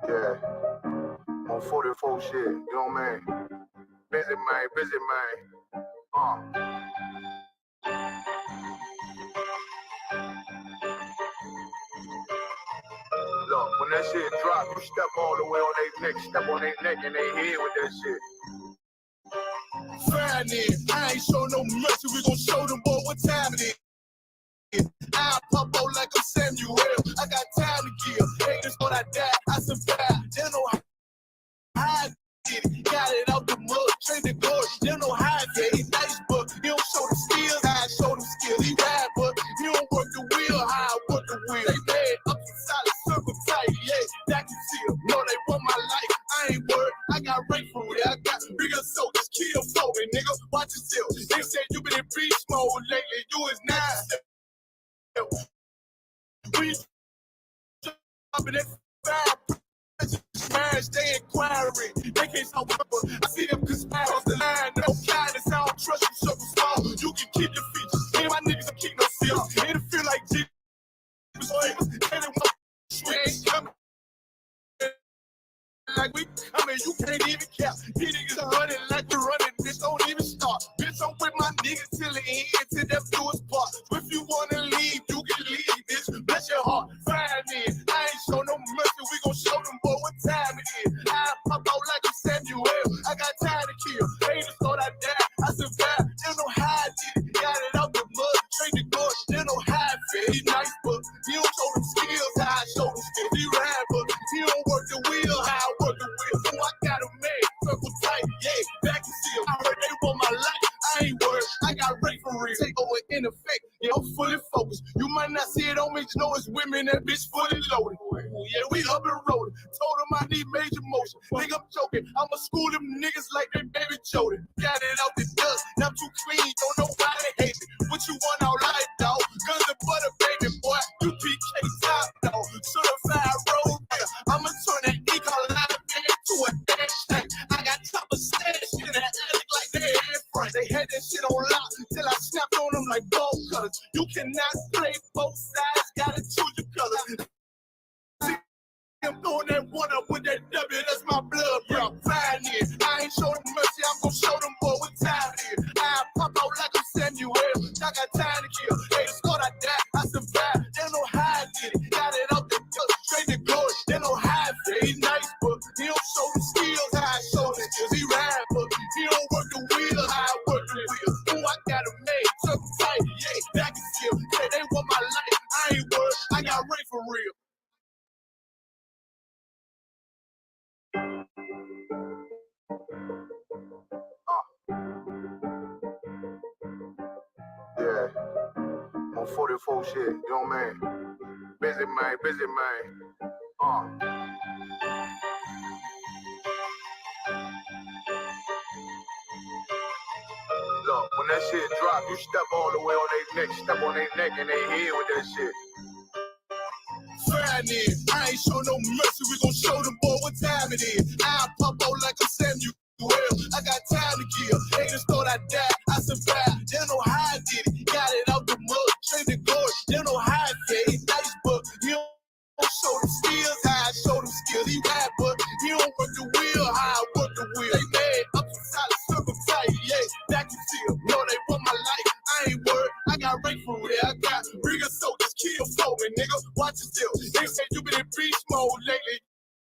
Yeah, on 44 shit, you know what I mean? Busy man. Look, when that shit drop, you step all the way on their neck, step on their neck and they head with that shit. Fine then, I ain't show no mercy, we gon' show them boy what time it is. I pop out like I'm Samuel, I got time to kill. Haters thought I died, I survived. They don't know how I did it. Got it out the mud, trained the gorge. They don't know how I did it. Nice, but he don't show the skills, how I show them skills. He ride, but he don't work the wheel, how I work the wheel. They mad up to solid circle tight, yeah, that can see them. No, they want my life, I ain't worried. I got rape for it, I got bigger soldiers, kill for me, nigga. Watch yourself. They said you been in beast mode lately, you is not. We up in that fire, smash, they inquiring. They can't stop with I see them conspire off the line. No kindness, I don't trust you, circle small. You can keep your features. Me and my niggas don't keep no seals. It'll feel like Jesus. And it won't swing. Coming like we, I mean, you can't even cap. These niggas are running like we're running. Bitch, don't even start. Bitch, I'm with my niggas till the end, till death do us part. If you wanna leave, you can leave, bitch. Bless your heart, find me. I ain't show no mercy, we gon' show them boy what time it is. I pop out like a Samuel, I got time to kill. Haters thought I died, I survived. They don't know how I did it. Got it out the mud, trained the gorge. They don't know how I feel. He nice, but he don't show them skills, how I show them skills. He ride, but he don't work the wheel, how I work the wheel. So I got him made, circle tight, yeah, back and seal. I heard they want my life. I ain't worried, I got rape for real. Take over in effect, yeah, I'm fully focused. You might not see it on me, you know it's women, that bitch fully loaded. Yeah, we up and rolling. Told them I need major motion. Think I'm joking, I'ma school them niggas like they baby Jordan. Got it out the dust, now I'm too clean, don't know why they hate me. What you want out life, dog? Guns and butter, baby boy. You PK top, dog. Certified road, I'ma turn that eco-life into a dash tank. I got top of stash in that attic like they in front. They had that shit on lock till I snapped on them like bolt cutters. You cannot play both sides, gotta choose your colors. See, I'm throwing that one up with that W, that's my blood, bro. Fine it. I ain't show them mercy, I'm gonna show them boy what time it is. I pop out like I'm Samuel, I got time to kill. Haters thought I died, I survived. They don't know how I did it. Got it out the gut, straight to glory. They know how I feel. He nice, but he don't show them skills, how I show them skills. He ride, but he don't work the wheel, how I work the wheel. Ooh, I got him made, circle tight, yeah, back and still. Yeah, they want my life, I ain't worried, I got rape for real. Yeah, on 44 shit, you know what I mean? Busy man. Look, when that shit drop, you step all the way on their neck, step on their neck and they head with that shit. Fine then, I ain't show no mercy, we gon' show them boy what time it is. I pop out like I'm Samuel, I got time to kill. Haters thought I died, I survived. They don't know how I did it. Got it out the mud, trained the gorge. They don't know how I did it. Nice, but he don't show them skills, how I show them skills. He ride, but he don't work the wheel, how I work the wheel. They mad up to solid circle tight, yeah, back and seal. No, they want my life, I ain't worried. I got rape for real, I got bigger soldiers, kill for me, nigga. Watch yourself. They say you been in beast mode lately.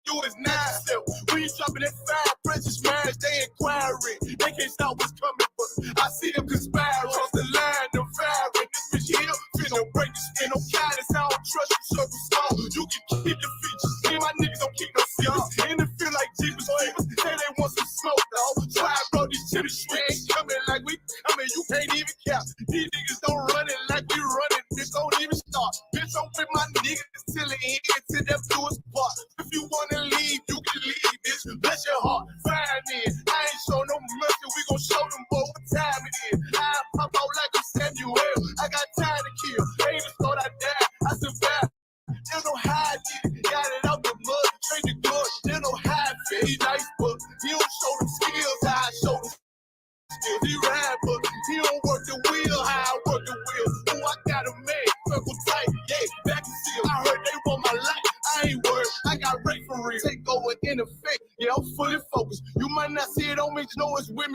You is not still. We dropping that fire, precious smash, they inquiring. They can't stop what's coming, but I see them conspire. Cross the line, them firing. This bitch here, finna break the skin. No kindness, I don't trust you, circle small. You can keep your features. Me and my niggas don't keep no seals. And it feel like Jeepers Creepers. Say they want some smoke, dog. Try bro, these chitty swings coming like we, I mean, you can't even cap. These niggas don't run it like we running. Bitch, don't even start. Bitch, I'm with my niggas till the end, till death do us part. If you wanna leave, you can leave, bitch. Bless your heart, find me. I ain't show no mercy, we gon' show them boy what time it is. I pop out like a Samuel, I got time to kill. Haters thought I died, I survived. They don't know how I did it. Got it out the mud, trained the gorge. They don't know how I feel. He nice, but he don't show them skills, how I show them skills. He ride, but he don't work the wheel, how I work the wheel. Ooh, I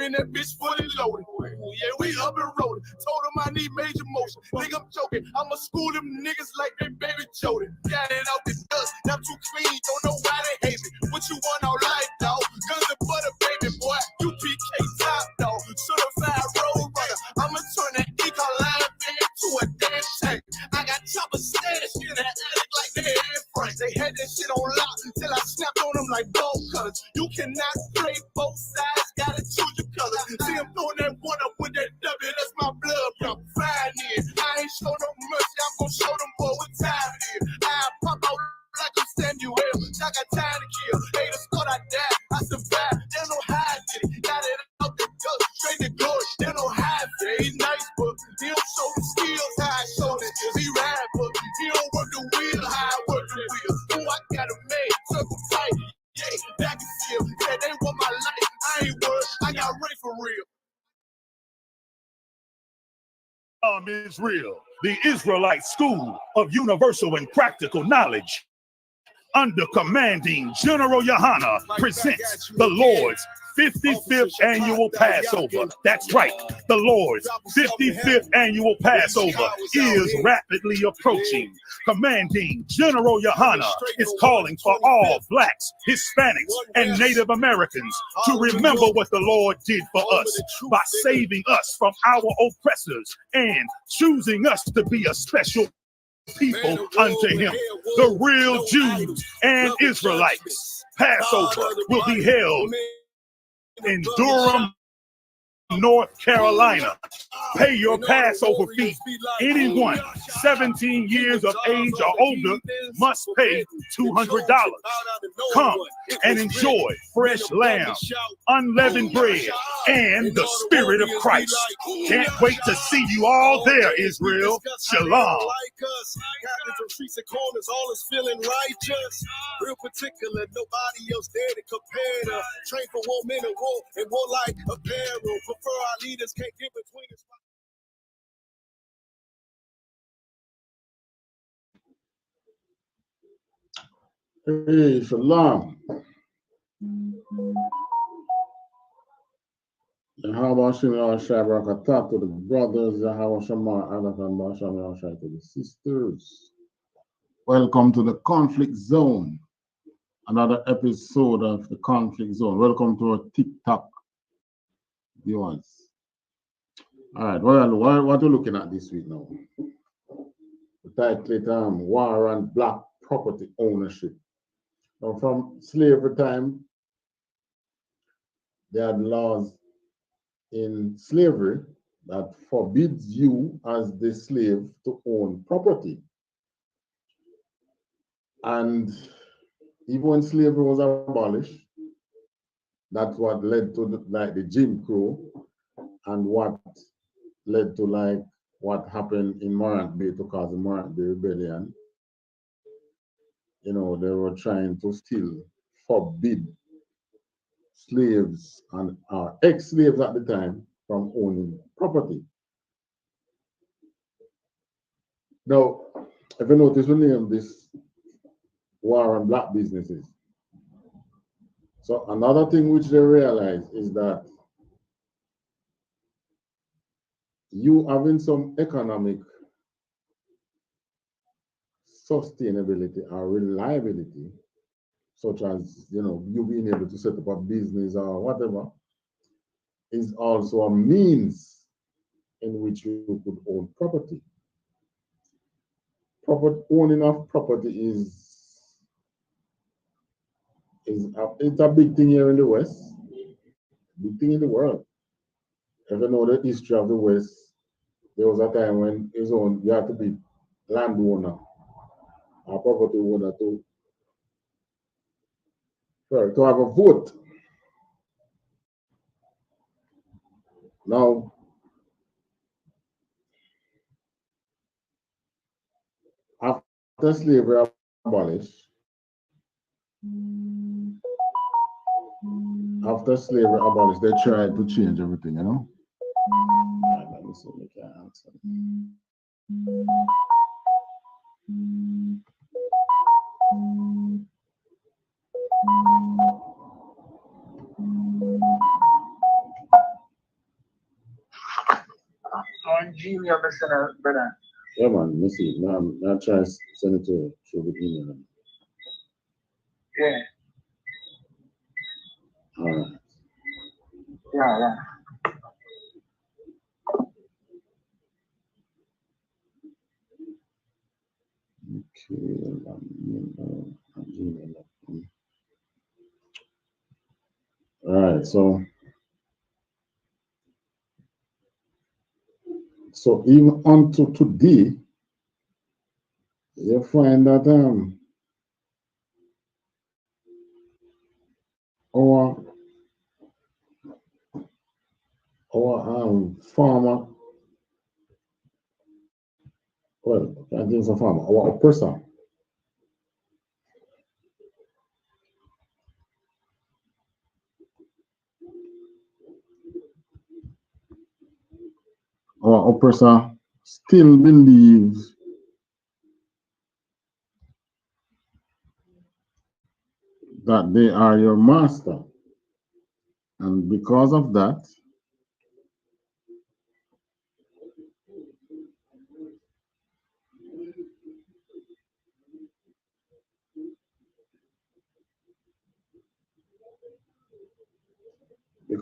in that bitch fully loaded. Yeah, we up and rolling. Told them I need major motion. Think I'm joking. I'ma school them niggas like they baby Jody. Got it out the dust. Not too clean. Don't know why they hate me. What you want all life, dog? Guns and butter, baby boy. You PK top, dog. Certified road runner. I'ma turn that eco line into a damn tank. I got chopper stash in the attic like they in front. They had that shit on lock until I snapped on them like ball cutters. You cannot play both sides. Gotta choose your colors. See I'm throwing that one up with that W. That's my blood pump. Fine in. I ain't show no mercy. I'm gonna show them boy what time it is. I pop out like I'm Samuel. I got time to kill. Haters thought I died. I survived. They don't know how I did it. Got it out the gut. Straight to glory. They don't know how I did it. He's nice, but he don't show the skills how I show the skills. He ride, but he don't work the wheel how I work the wheel. Oh, I got a man. Circle tight. Yeah, back and still. Yeah, they want my life. I ain't worried. I got Ray for real. Israel, the Israelite School of Universal and Practical Knowledge, under commanding General Yohana, presents the Lord's 55th annual Passover. That's right, the Lord's 55th annual Passover is rapidly approaching. Commanding General Yohana is calling for all Blacks, Hispanics, and Native Americans to remember what the Lord did for us by saving us from our oppressors and choosing us to be a special people unto him, the real Jews and Israelites. Passover will be held in Durham, North Carolina. Pay your Passover fee. Anyone 17 years of age or older must pay $200. Come and enjoy fresh lamb, unleavened bread, and the Spirit of Christ. Can't wait to see you all there, Israel. Shalom. All is feeling righteous, real particular. Nobody else there to compare to. Train for 1 minute war and war like apparel. Prefer our leaders can't get between us. Hey, Shalom. Yahweh Shem Shabrak, I talk to the brothers, Yahweh Shema, Anakan Basham Yahweh to the sisters. Welcome to the Conflict Zone, another episode of the Conflict Zone. Welcome to our TikTok viewers. All right, well, what are we looking at this week now? The title, War on Black Property Ownership. Now, from slavery time, they had laws in slavery that forbids you as the slave to own property. And even when slavery was abolished, that's what led to the Jim Crow and what led to what happened in Morant Bay to cause the Morant Bay Rebellion. You know, they were trying to still forbid slaves and ex-slaves at the time from owning property. Now, if you notice, we name this War on Black Businesses. So another thing which they realize is that you having some economic sustainability or reliability, such as, you know, you being able to set up a business or whatever, is also a means in which you could own property. Owning of property it's a big thing here in the West, big thing in the world. If you know the history of the West, there was a time when you had to be landowner or property owner to have a vote. Now, after slavery abolished, they tried to change everything, you know? All right, let me see if we can answer. Gmail, Mr. Brother. Yeah, man, let me see. Now, I'll try to send it to through the email. Yeah. All right. Yeah. Okay. All right. So even unto today, you find that our farmer, well, I think it's a farmer, our oppressor, still believes that they are your master. And because of that, we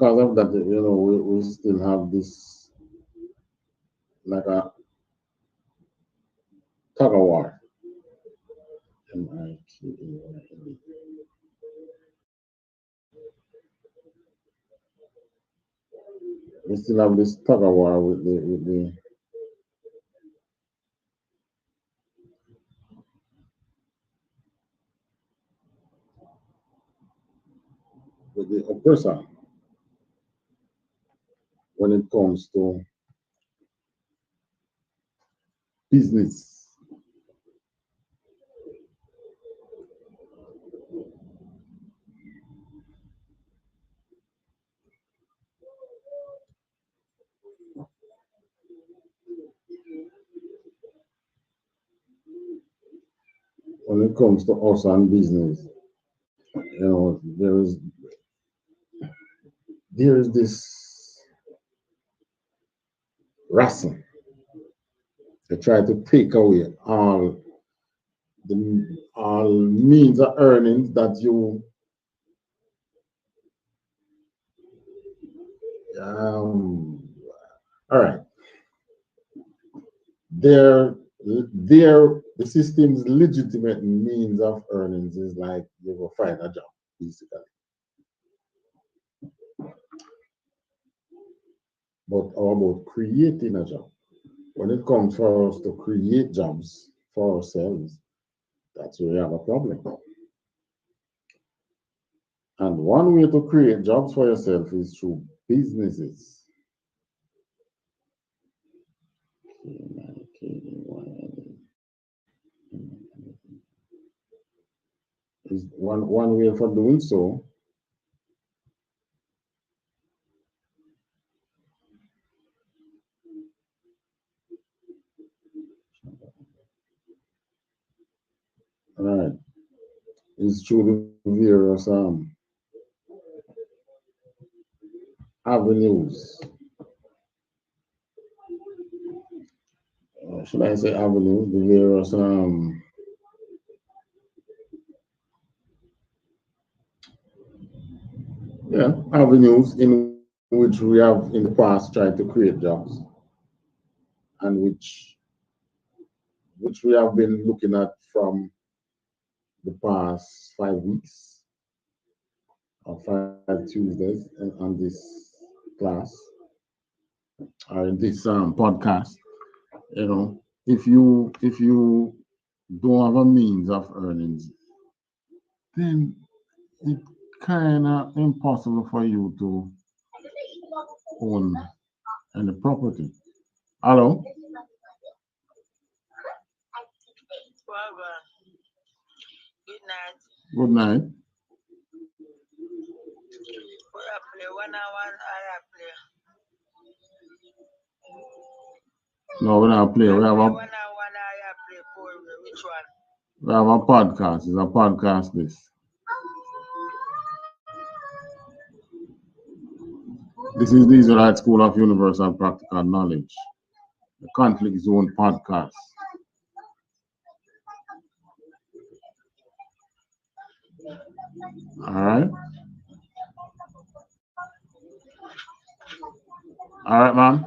still have this like a tug of war. We still have this tug of war with the oppressor when it comes to business. When it comes to us and business, there is this wrestling. They try to take away all means of earnings that you all right. The system's legitimate means of earnings is like you will find a job, basically. But how about creating a job? When it comes for us to create jobs for ourselves, that's where we have a problem. And one way to create jobs for yourself is through businesses. Is one way for doing so. Right, is through the various avenues. Should I say avenues? The various avenues in which we have in the past tried to create jobs, and which we have been looking at from the past 5 weeks or 5 Tuesdays on this class or in this podcast. If you don't have a means of earnings, then it's kind of impossible for you to own any property. Hello? Good night. Good night. No, we don't play. We have a podcast. It's a podcast this. This is the Israelite School of Universal Practical Knowledge. the Conflict Zone podcast. All right. All right, man.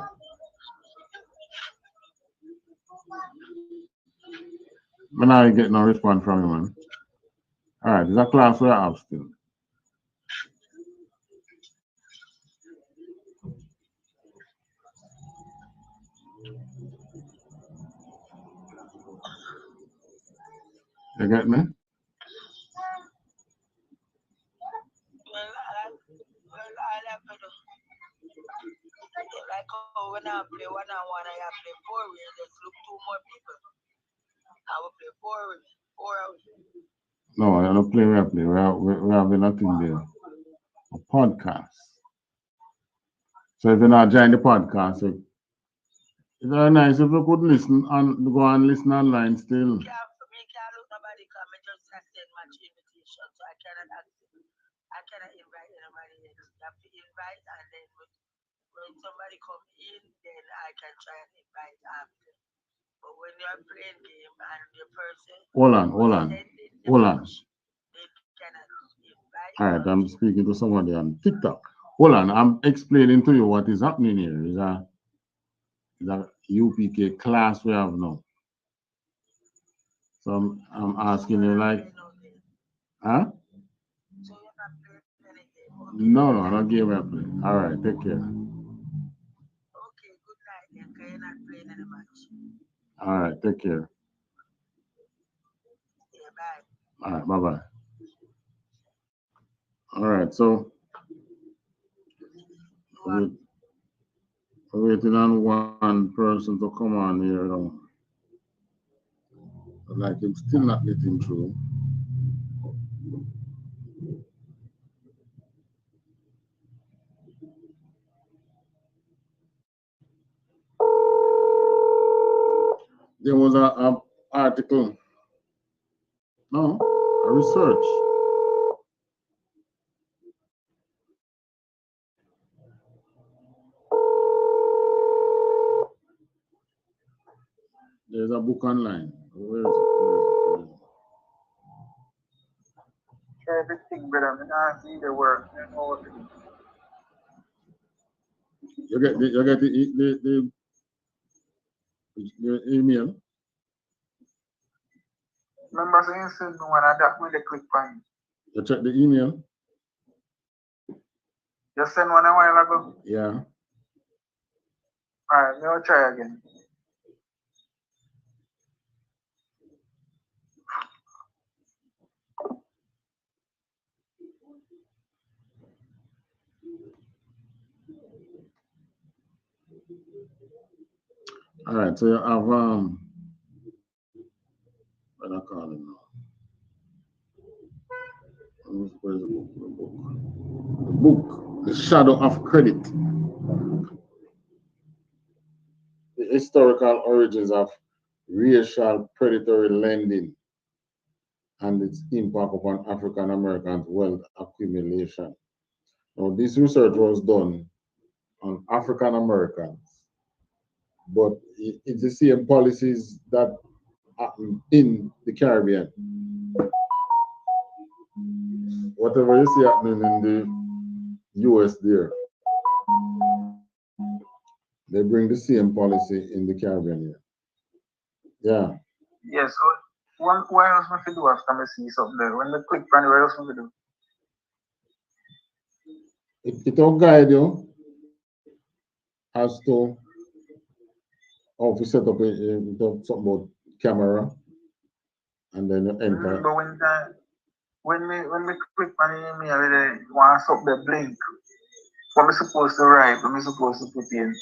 But now you get no response from you, man. All right, is that class where I have still? You get me? Well, I have to do. Like when I play one-on-one, I play four. We just look two more people. I will play four. No, I don't play. We have nothing there. A podcast. So if you're not joining the podcast, it's very nice if you could listen and go and listen online still. Me can't look nobody come. I just send much invitation, so I cannot invite anybody else. You have to invite, and then when somebody come in, then I can try and invite after. But when you're playing game and the person Hold on. they cannot invite. All right, I'm speaking to somebody on TikTok. Hold on, I'm explaining to you what is happening here. Is a UPK class we have now. So I'm asking you like, huh? So you're not playing any game. No, I don't give up. All right, take care. Okay, good night then, because you're not playing any match. All right, take care. Yeah, bye. All right, bye-bye. All right, so we're waiting on one person to come on here now. Like it's still not getting through. There was a article, no, a research. There's a book online. Where is it? Try everything, brother. I can't see the work. I know what to do. You get the email. Remember saying send me when I got me the click on. You check the email. Just send one a while ago. Yeah. Alright, I'll try again. All right, so you have what I call it now. Where's the book? The book, The Shadow of Credit. The historical origins of racial predatory lending and its impact upon African Americans' wealth accumulation. Now, this research was done on African Americans, but it's the same policies that happen in the Caribbean. Whatever you see happening in the US there, they bring the same policy in the Caribbean here. Yeah. Yes, so what else must you do after I see something there? When the click on it, what else must you do? It will guide you as to how to set up something about camera, and then you enter. But when me click on the email, it wants up the blink. What am I supposed to write? What am I supposed to put in?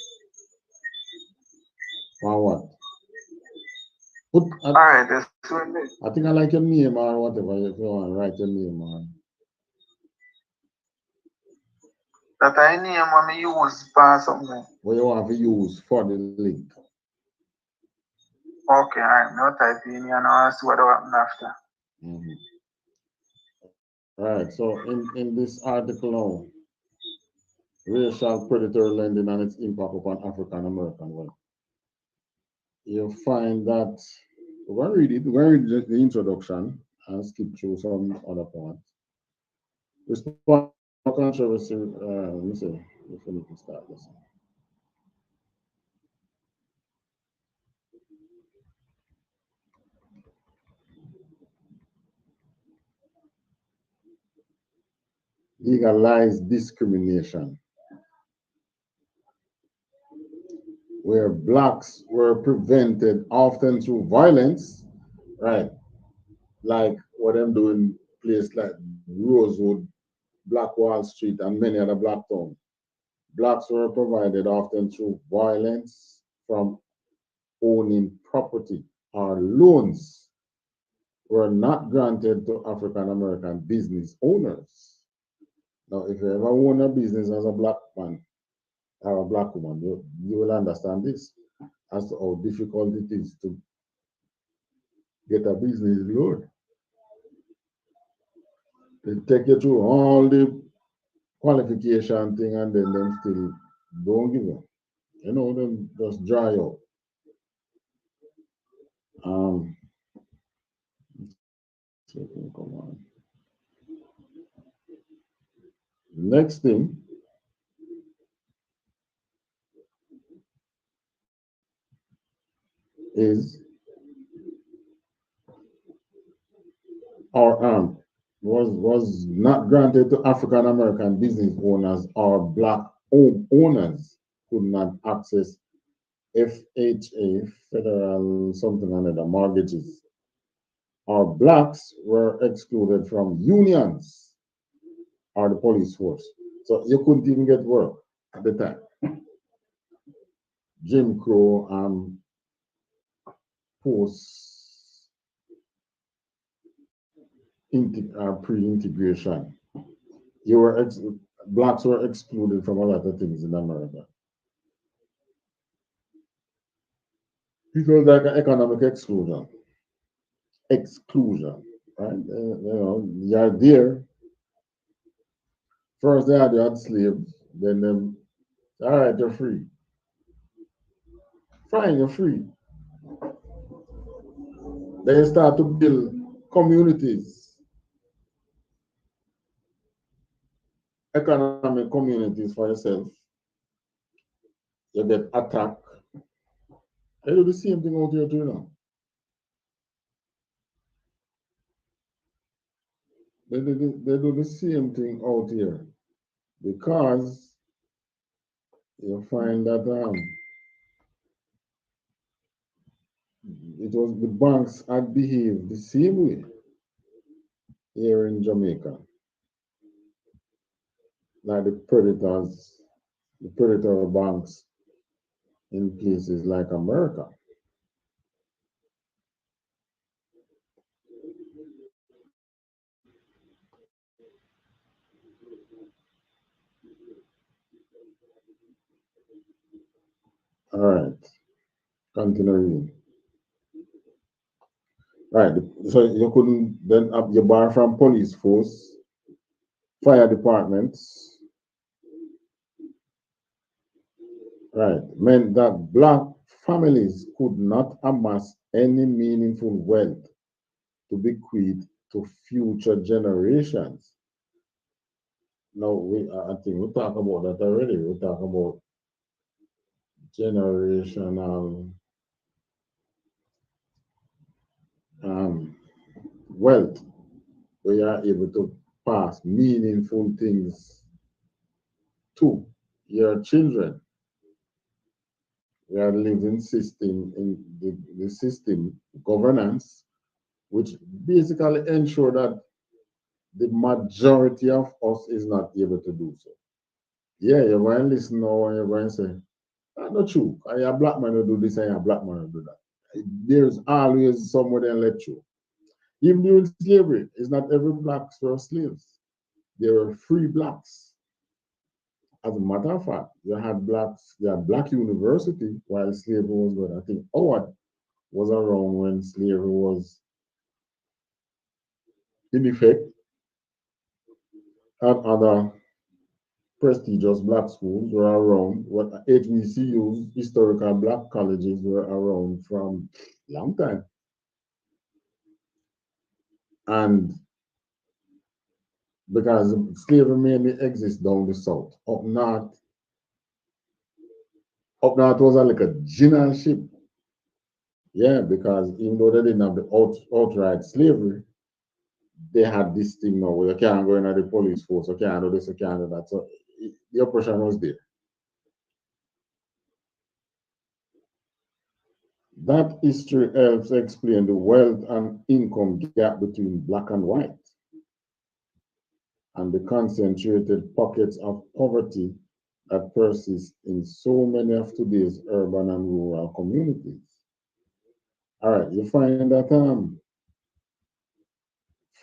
Or what? Alright, that's what it is. I think I like your name or whatever, if you want to write your name or. That I name when I use for something. What you want to use for the link. Okay, alright, now type in here and I'll see what will happen after. Mm-hmm. Right, so in this article now, racial predatory lending and its impact upon African American wealth. you'll find that we're going to read it. We're going to read the introduction and skip through some other parts. Response to controversy. Let me see if we can start this. Legalized discrimination, where blacks were prevented often through violence, right? Like what I'm doing places like Rosewood, Black Wall Street, and many other black towns. Blacks were provided often through violence from owning property or loans were not granted to African American business owners. Now, if you ever own a business as a black man or a black woman, you will understand this as to how difficult it is to get a business loan. They take you through all the qualification thing and then them still don't give you. You know, them just dry out. So come on. Next thing is our was not granted to African American business owners or black home owners could not access FHA, federal something or other mortgages. Our blacks were excluded from unions or the police force. So you couldn't even get work at the time. Jim Crow post pre-integration. Blacks were excluded from a lot of things in America. It was like an economic exclusion. Right? You're there. First they had slaves, then them, all right, you're free. Fine, you're free. Then you start to build communities, economic communities for yourself. You get attacked. They do the same thing out here too now. They do the same thing out here because you find that it was the banks had behaved the same way here in Jamaica. Like the predator banks in places like America. All right, continuing. Right, so you couldn't then up your bar from police force, fire departments. Right, meant that black families could not amass any meaningful wealth to bequeath to future generations. Now, I think we talk about that already. We talk about generational wealth, where you are able to pass meaningful things to your children. We are living system in the system governance, which basically ensure that the majority of us is not able to do so. Yeah, you're going to listen now and you're going to say, that's not true. I a black man will do this and a black man will do that. There's always somewhere that let you. Even during slavery, it's not every blacks were slaves. There were free blacks. As a matter of fact, you had black university while slavery was good. I think Howard was around when slavery was in effect. Had other prestigious black schools were around. What HBCUs, historical black colleges, were around from long time. And because slavery mainly exists down the south. Up north was like a generalship. Yeah, because even though they didn't have the outright slavery, they had this thing now where you can't go into the police force, you can't do this, you can't do that. So the oppression was there. That history helps explain the wealth and income gap between black and white and the concentrated pockets of poverty that persist in so many of today's urban and rural communities. All right, you find that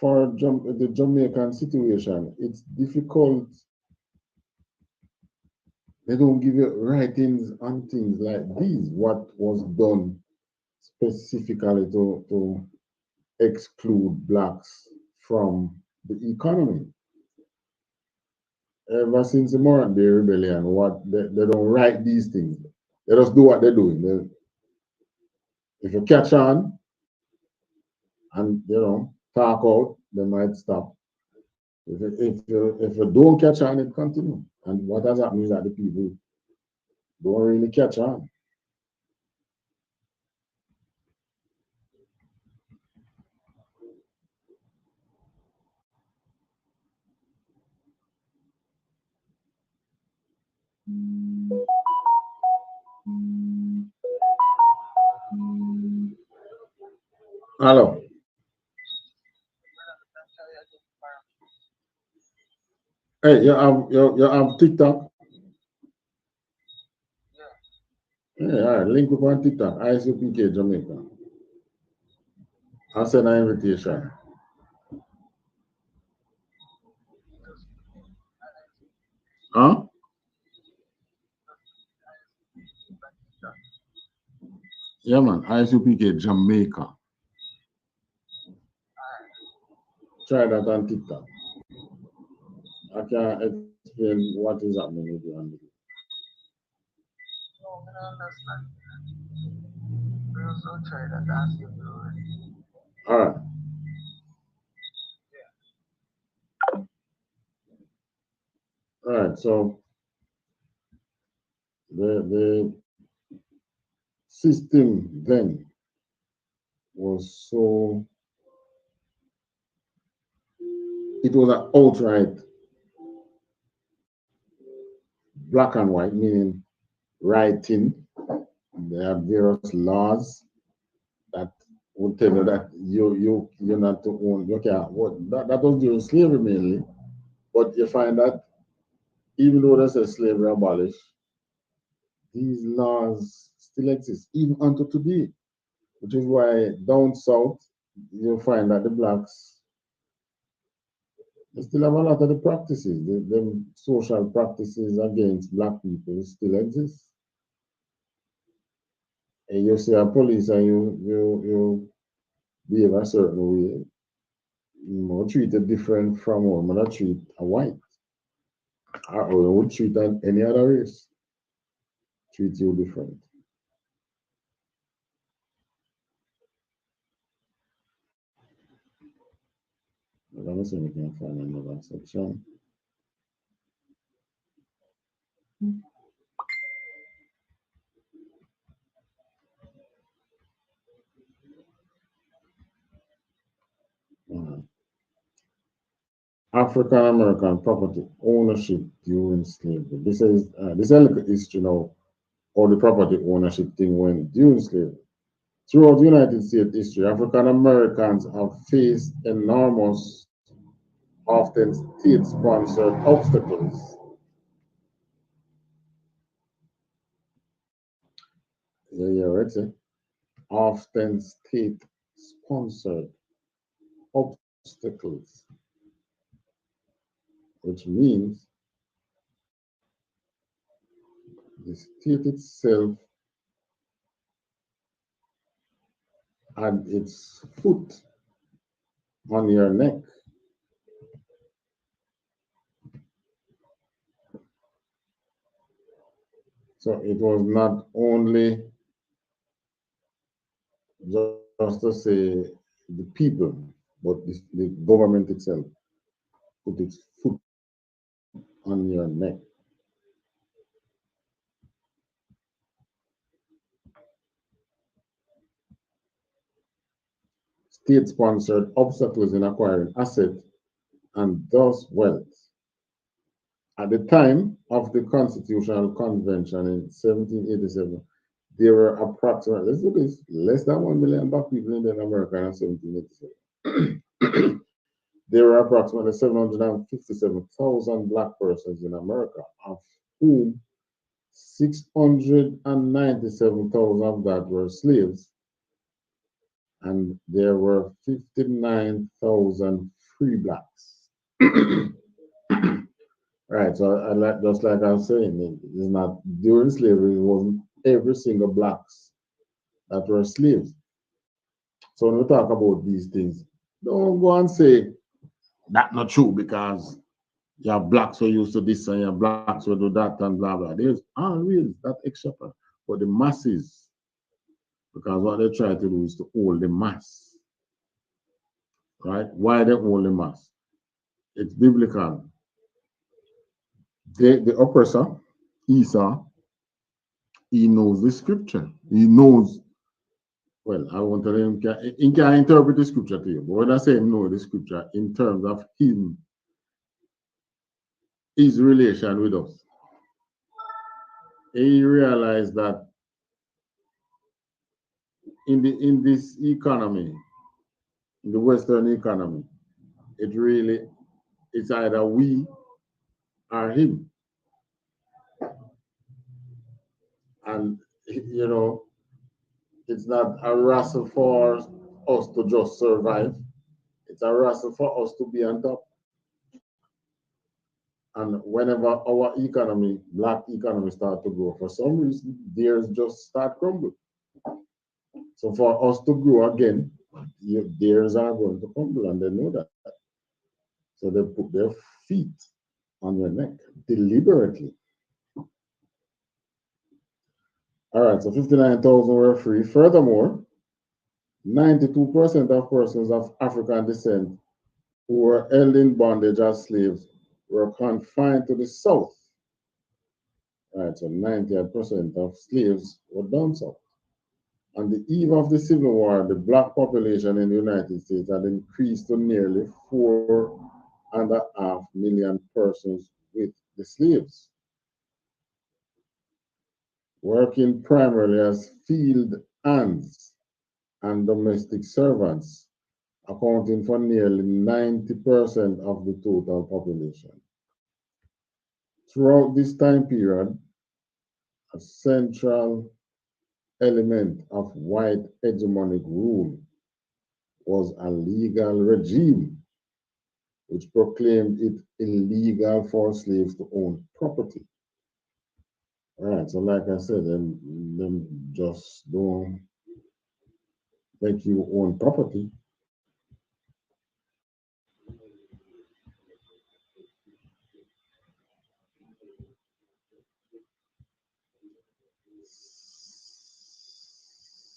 for the Jamaican situation, it's difficult. They don't give you writings on things like these, what was done specifically to exclude blacks from the economy. Ever since the Morant Bay Rebellion, they don't write these things. They just do what they're doing. If you catch on and talk out, they might stop. If you don't catch on, it continue. And what does that mean? That the people don't really catch on. Hello. Hey, you have TikTok? Yeah, all right. Link up on TikTok. ISUPK Jamaica. I'll send an invitation. Huh? Yeah, man. ISUPK Jamaica. Try that on TikTok. I can explain what is happening with you on the No, I don't understand. We also try that and see if we already. All right. All right. So the system then was so it was an outright black and white, meaning writing. There are various laws that would tell you that you're not to own. Okay, that was during slavery mainly, but you find that even though they say slavery abolished, these laws still exist even unto today, which is why down south you find that the blacks they still have a lot of the practices, the social practices against black people still exist. And you see a police and you behave a certain way, you treated different from how you treat a white, or you would treat any other race, treat you different. Let me see if we can find another section. African American property ownership during slavery. This is a little history now, how the property ownership thing went during slavery. Throughout the United States history, African Americans have faced enormous, often state-sponsored obstacles. Yeah, right. Often state-sponsored obstacles, which means the state itself had its foot on your neck. So it was not only just to say the people, but the government itself put its foot on your neck. State-sponsored obstacles in acquiring asset and thus wealth. At the time of the Constitutional Convention in 1787, there were approximately, let's do this, less than 1 million black people in America in 1787. There were approximately 757,000 black persons in America, of whom 697,000 of that were slaves, and there were 59,000 free blacks. Right, so just like I was saying, it's not during slavery, it wasn't every single blacks that were slaves. So when we talk about these things, don't go and say that's not true because your blacks were used to this and your blacks will do that and blah blah. There's always that extra part for the masses, because what they try to do is to hold the mass. Right? Why they hold the mass? It's biblical. The oppressor, Esau, he knows the scripture. He knows, well, I want to him, he can interpret the scripture to you, but when I say know the scripture in terms of him, his relation with us, he realized that in this economy, in the Western economy, it's either we or him. And you know, it's not a wrestle for us to just survive. It's a wrestle for us to be on top. And whenever our economy, black economy, start to grow, for some reason, theirs just start crumbling. So for us to grow again, theirs are going to crumble, and they know that. So they put their feet on your neck deliberately. All right, so 59,000 were free. Furthermore, 92% of persons of African descent who were held in bondage as slaves were confined to the South. All right, so 98% of slaves were down south. On the eve of the Civil War, the black population in the United States had increased to nearly 4.5 million persons with the slaves, working primarily as field hands and domestic servants, accounting for nearly 90% of the total population. Throughout this time period, a central element of white hegemonic rule was a legal regime which proclaimed it illegal for slaves to own property. All right, so like I said, them just don't let you own property.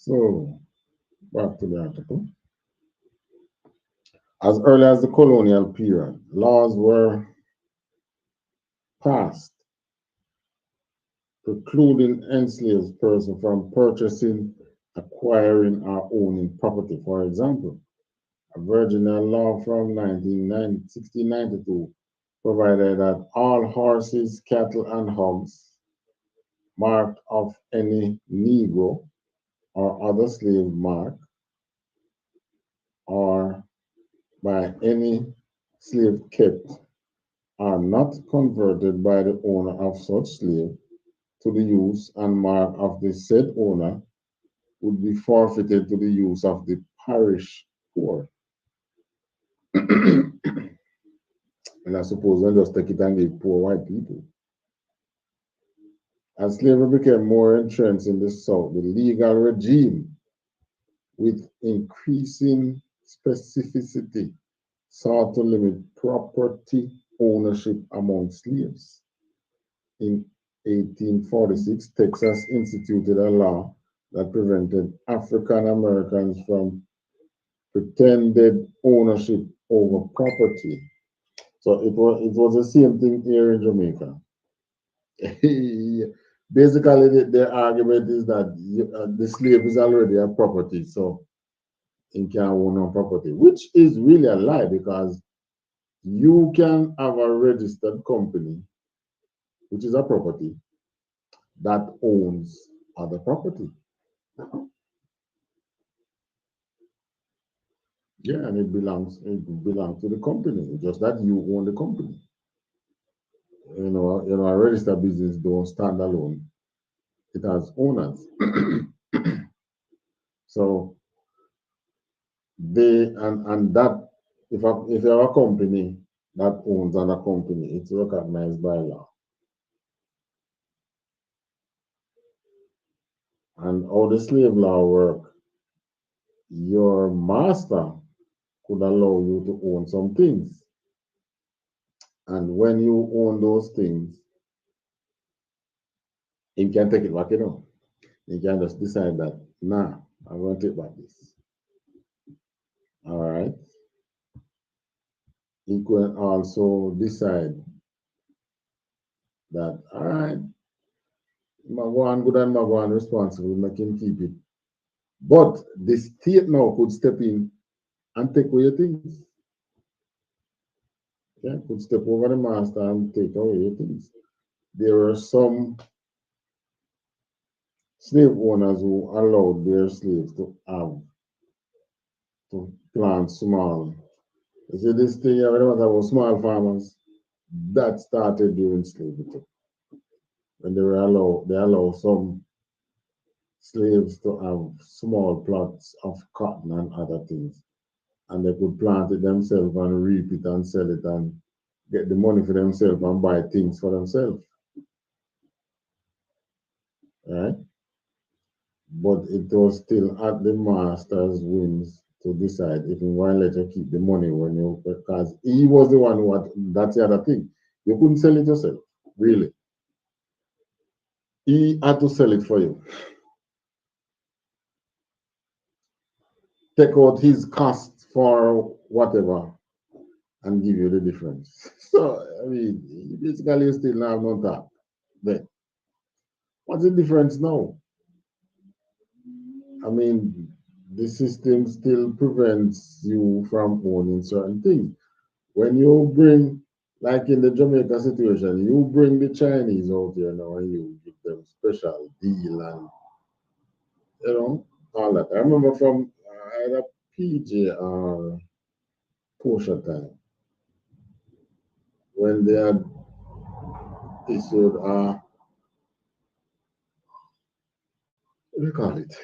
So, back to the article. As early as the colonial period, laws were passed precluding enslaved persons from purchasing, acquiring, or owning property. For example, a Virginia law from 1692 provided that all horses, cattle, and hogs marked of any Negro or other slave mark, or by any slave kept, are not converted by the owner of such slave to the use and mark of the said owner would be forfeited to the use of the parish poor. And I suppose they just take it and give poor white people. As slavery became more entrenched in the South, the legal regime, with increasing specificity, sought to limit property ownership among slaves. In 1846, Texas instituted a law that prevented African Americans from pretended ownership over property. So it was the same thing here in Jamaica. Basically, the argument is that the slave is already a property, so he can own no property, which is really a lie because you can have a registered company, which is a property, that owns other property. Yeah, and it belongs to the company, just that you own the company. A registered business don't stand alone. It has owners. So and that if you have a company that owns another company, it's recognized by law. And how the slave law work, your master could allow you to own some things. And when you own those things, he can take it back, He can just decide that, nah, I'm going to take back this. All right. He can also decide that, all right, Magwan good and Magwan responsible, make him keep it. But the state now could step in and take away your things. Yeah, could step over the master and take away your things. There were some slave owners who allowed their slaves to plant small. You see this thing, I remember about small farmers that started during slavery. When they allow some slaves to have small plots of cotton and other things. And they could plant it themselves and reap it and sell it and get the money for themselves and buy things for themselves. Right? But it was still at the master's whims to decide if he want to let you keep the money because he was the one that's the other thing. You couldn't sell it yourself, really. He had to sell it for you. Take out his cost for whatever and give you the difference. So, I mean, basically, you still have no tap. Then, what's the difference now? I mean, the system still prevents you from owning certain things. When you bring, like in the Jamaica situation, you bring the Chinese out here now and you give them special deal and, all that. I remember from either PJ or Porsche time when they had issued what do you call it?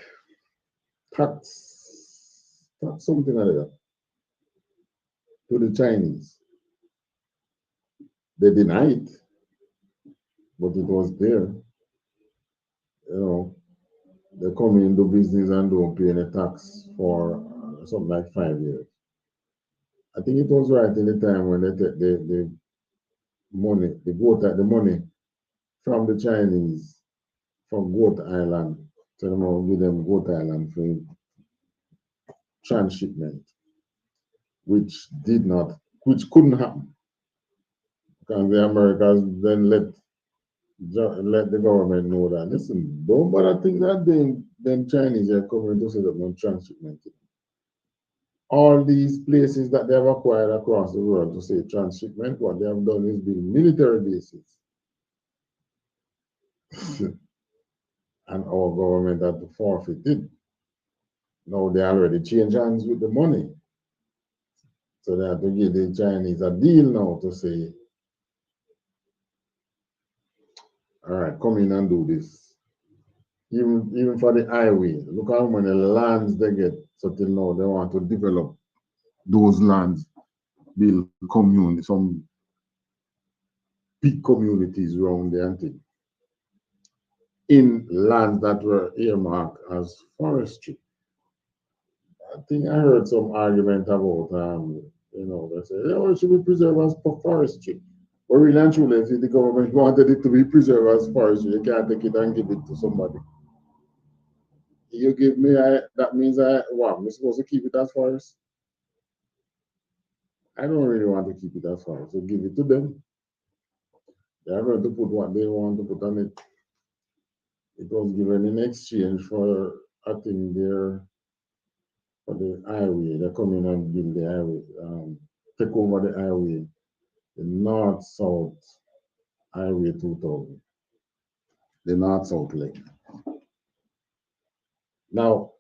Tax something like that to the Chinese. They denied it, but it was there. They come into business and don't pay any tax for something like 5 years. I think it was right in the time when they take the money, the money from the Chinese from Goat Island, to them give them Goat Island for transshipment, which couldn't happen because the Americans then let the government know that, listen, don't bother think that then Chinese are coming to set up no transshipment. All these places that they have acquired across the world to say transshipment, what they have done is build military bases. And our government had to forfeit it. Now they already changed hands with the money. So they have to give the Chinese a deal now to say, all right, come in and do this. Even for the highway, look how many lands they get. So till now they want to develop those lands, build some big communities around there and things, in lands that were earmarked as forestry. I think I heard some argument about, they say, it should be preserved as forestry. But really and truly, if the government wanted it to be preserved as forestry, you can't take it and give it to somebody. You give me, that means what? I'm supposed to keep it as forest? I don't really want to keep it as forest, so give it to them. They are going to put what they want to put on it. It was given in exchange for, I think, for the highway. They're coming and build the highway, take over the highway, the north-south highway 2000, the north-south link. Now,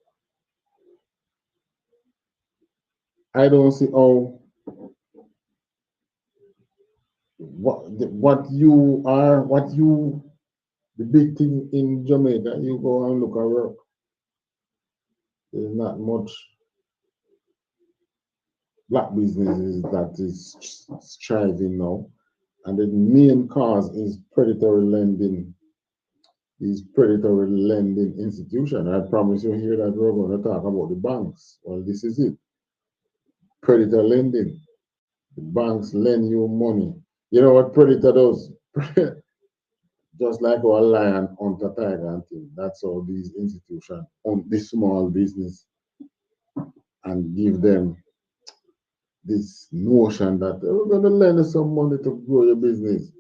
I don't see how the big thing in Jamaica, you go and look at work. There's not much black businesses that is thriving now. And the main cause is predatory lending. These predatory lending institutions. I promise you here that we're going to talk about the banks. Well, this is it. Predator lending. The banks lend you money. You know what predator does? Just like our lion hunter tiger and thing. That's how these institutions own this small business and give them this notion that we're going to lend you some money to grow your business.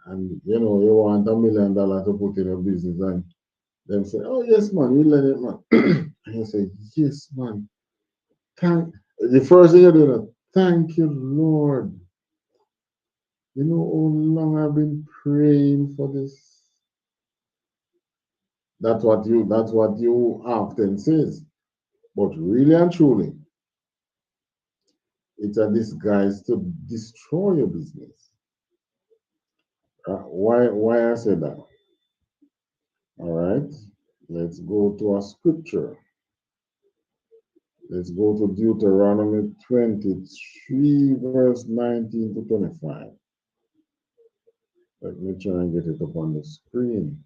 And you know, you want $1 million to put in your business, and them say, oh yes, man, we lend it, man. And you say, yes, man. The first thing you do that, thank you, Lord. You know how long I've been praying for this. That's what you often says. But really and truly, it's a disguise to destroy your business. Why I said that? All right, let's go to a scripture. Let's go to Deuteronomy 23, verse 19 to 25. Let me try and get it up on the screen.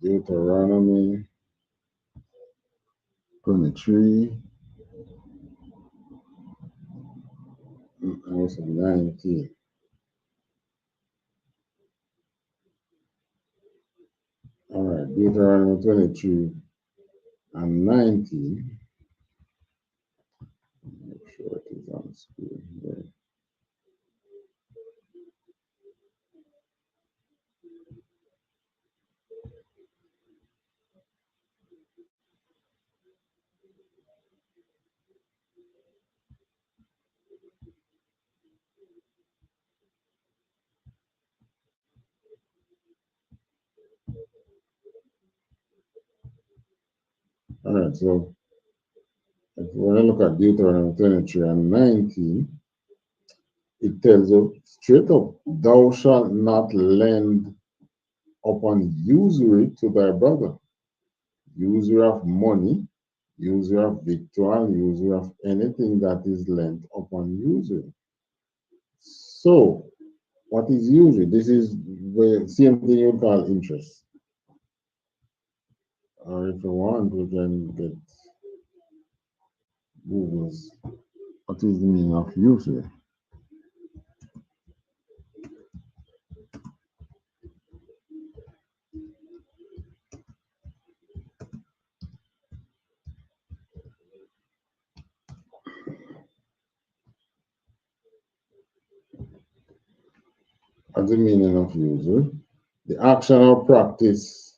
Deuteronomy 23, verse 19. All right, Deuteronomy 23 and 19. Make sure it is on the screen here. All right, so if you want to look at Deuteronomy 23 and 19, it tells you straight up, thou shalt not lend upon usury to thy brother. Usury of money, usury of victual, usury of anything that is lent upon usury. So, what is usury? This is the same thing you call interest. Or if you want, we can get Google's. What is the meaning of usury? What's the meaning of usury? The action or practice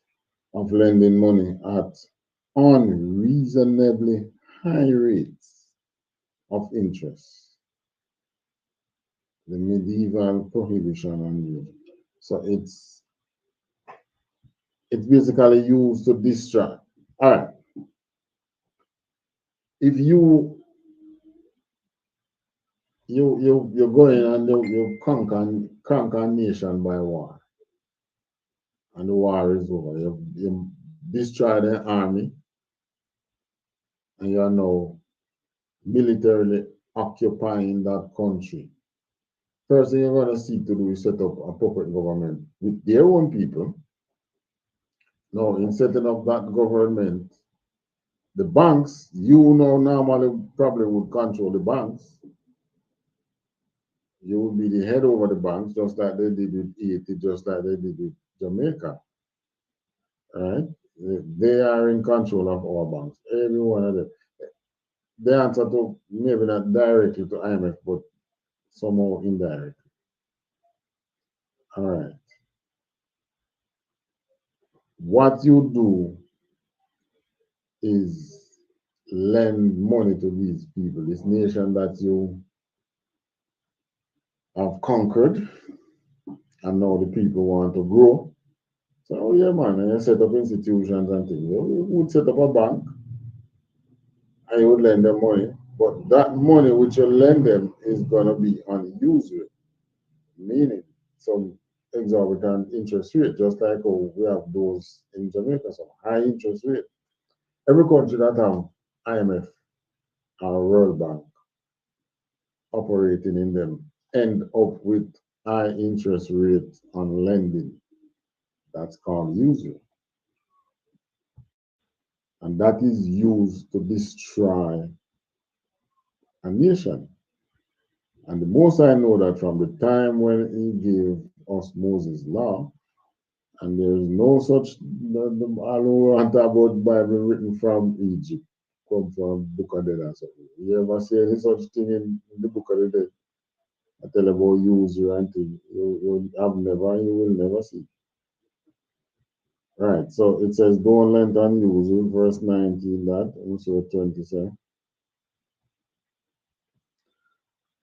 of lending money at unreasonably high rates of interest. The medieval prohibition on usury. So it's basically used to distract. All right. If you're going and you conquer a nation by war, and the war is over. You destroy the army, and you are now militarily occupying that country. First thing you're going to seek to do is set up a puppet government with their own people Now, in setting up that government, the banks, you know, normally probably would control the banks. You would be the head over the banks, just like they did with Haiti, just like they did with Jamaica. Right? They are in control of our banks. Every one of them. They answer to maybe not directly to IMF, but somehow indirectly. All right. What you do is lend money to these people, this nation that you have conquered, and now the people want to grow. So yeah, man, and you set up institutions and things. You would set up a bank and you would lend them money, but that money which you lend them is gonna be on usury, meaning some exorbitant interest rate, just like how we have those in Jamaica, some high interest rate. Every country that have IMF or World Bank operating in them end up with high interest rate on lending. That's called usury. And that is used to destroy a nation. And the most I know that from the time when he gave us Moses' law, and there is no such, I don't want to talk about Bible written from Egypt, come from Book of the Dead and something. You ever see any such thing in the Book of the Dead? I tell about usury and things. You have never, you will never see. Right, so it says, don't lend on usury, verse 19, that, and so 20 say.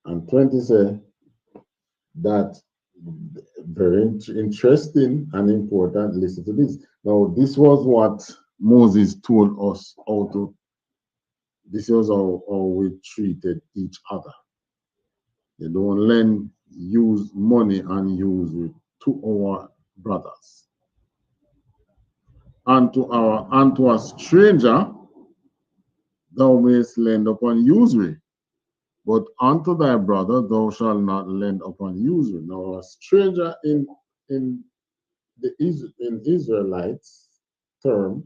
And 20 say that very interesting and important. Listen to this. Now, this was what Moses told us how to, this was how we treated each other. You don't lend, use money and use it to our brothers. And to a stranger, thou mayest lend upon usury. But unto thy brother thou shalt not lend upon usury. Now a stranger in Israelites term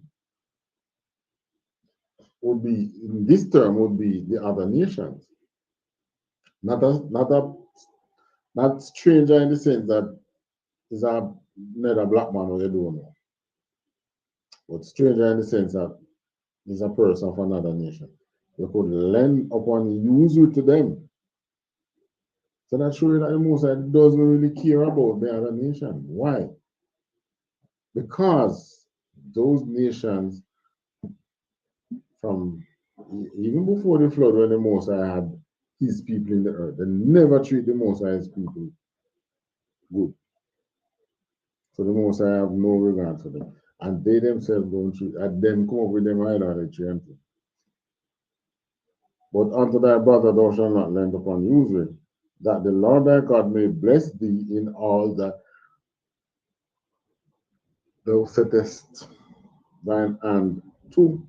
would be, in this term would be the other nations. Not stranger in the sense that is not a black man or you don't know. But stranger in the sense that is a person of another nation. You could lend upon usury to them. So that shows you that the Most High doesn't really care about the other nation. Why? Because those nations, from even before the flood, when the Most High had his people in the earth, they never treat the Most High's people good. So the Most High have no regard for them. And they themselves don't treat, and then come up with them idolatry and things. But unto thy brother thou shalt not lend upon usury, that the Lord thy God may bless thee in all that thou settest thine hand to,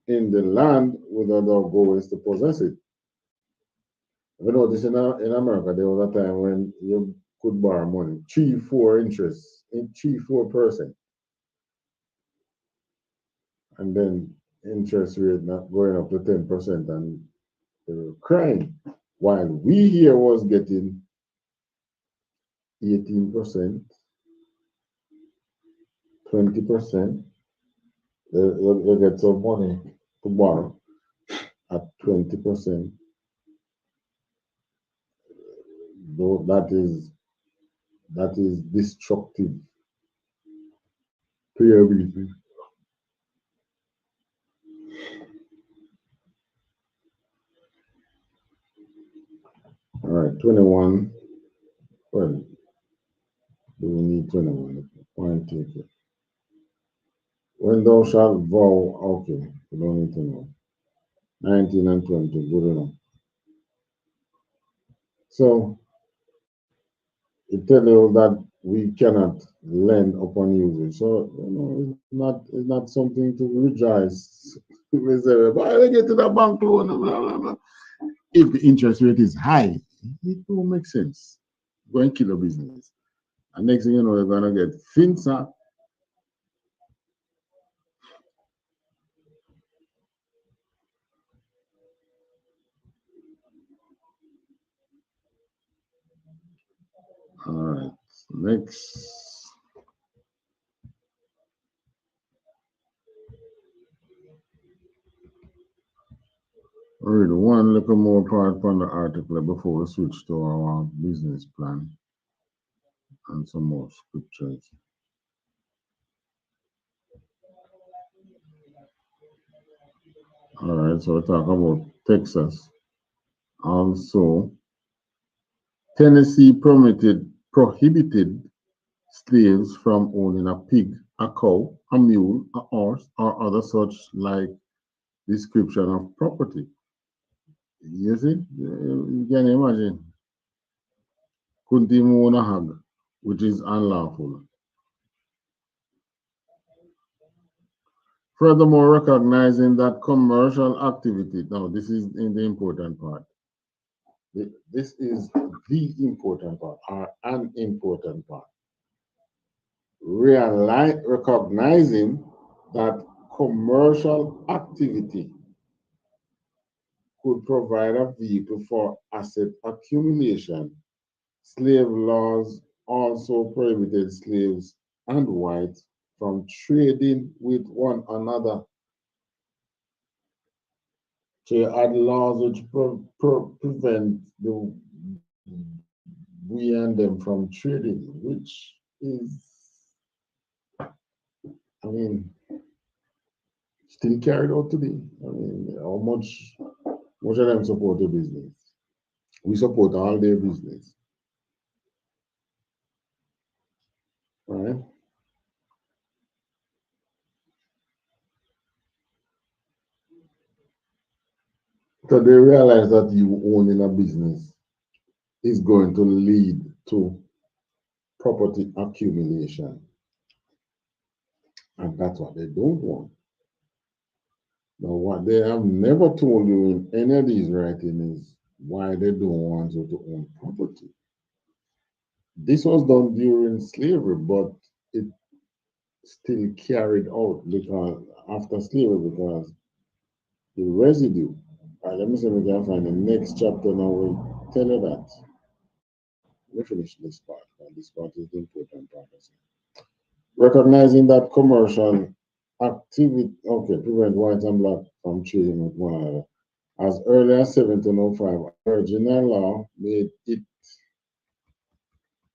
in the land whither thou goest to possess it. You know, this in America, there was a time when you could borrow money, 3-4 interest, 3-4%. And then interest rate not going up to 10%, and they were crying. While we here was getting 18%, 20%, you get some money to borrow at 20%. Though that is destructive to your business. All right, 21. Well, do we need 21? Point take it. When thou shalt vow, okay, we don't need to know. 19 and 20, good enough. So it tells you that we cannot lend upon usury. So it's not something to rejoice. We say, but I get to the bank loan, blah, blah, blah. If the interest rate is high, it don't make sense. Go and kill a business. And next thing you know, you're gonna get FINSA All right, next. Read one little more part from the article before we switch to our business plan and some more scriptures. All right, so we talk about Texas. Also, Tennessee prohibited slaves from owning a pig, a cow, a mule, a horse, or other such like description of property. You see, you can imagine. Couldn't even own a hog, which is unlawful. Furthermore, recognizing that commercial activity, now this is in the important part. This is the important part, or an important part. Recognizing that commercial activity could provide a vehicle for asset accumulation. Slave laws also prohibited slaves and whites from trading with one another. So you add laws which prevent we and them from trading, which is, I mean, still carried out today. I mean, how much of them support the business? We support all their business. Right? So they realize that you owning a business is going to lead to property accumulation. And that's what they don't want. Now, what they have never told you in any of these writings is why they don't want you to own property. This was done during slavery, but it still carried out because after slavery, because the residue. Let me see if we can find the next chapter now. Will tell you that. Let me finish this part. This part is the important part. Recognizing that commercial activity, prevent white and black from trading with one another. As early as 1705, original law made it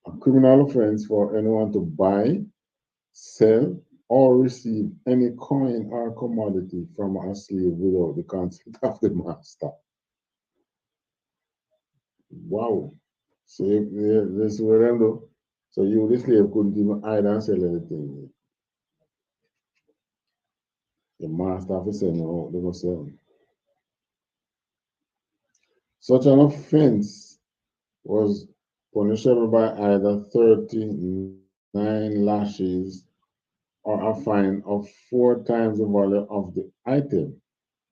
a criminal offense for anyone to buy, sell, or receive any coin or commodity from a slave without the consent of the master. Wow. So this is what them do. So you, the slave, couldn't even hide and sell anything. The master of the saying, no, they must sell. Such an offense was punishable by either 39 lashes or a fine of 4 times the value of the item.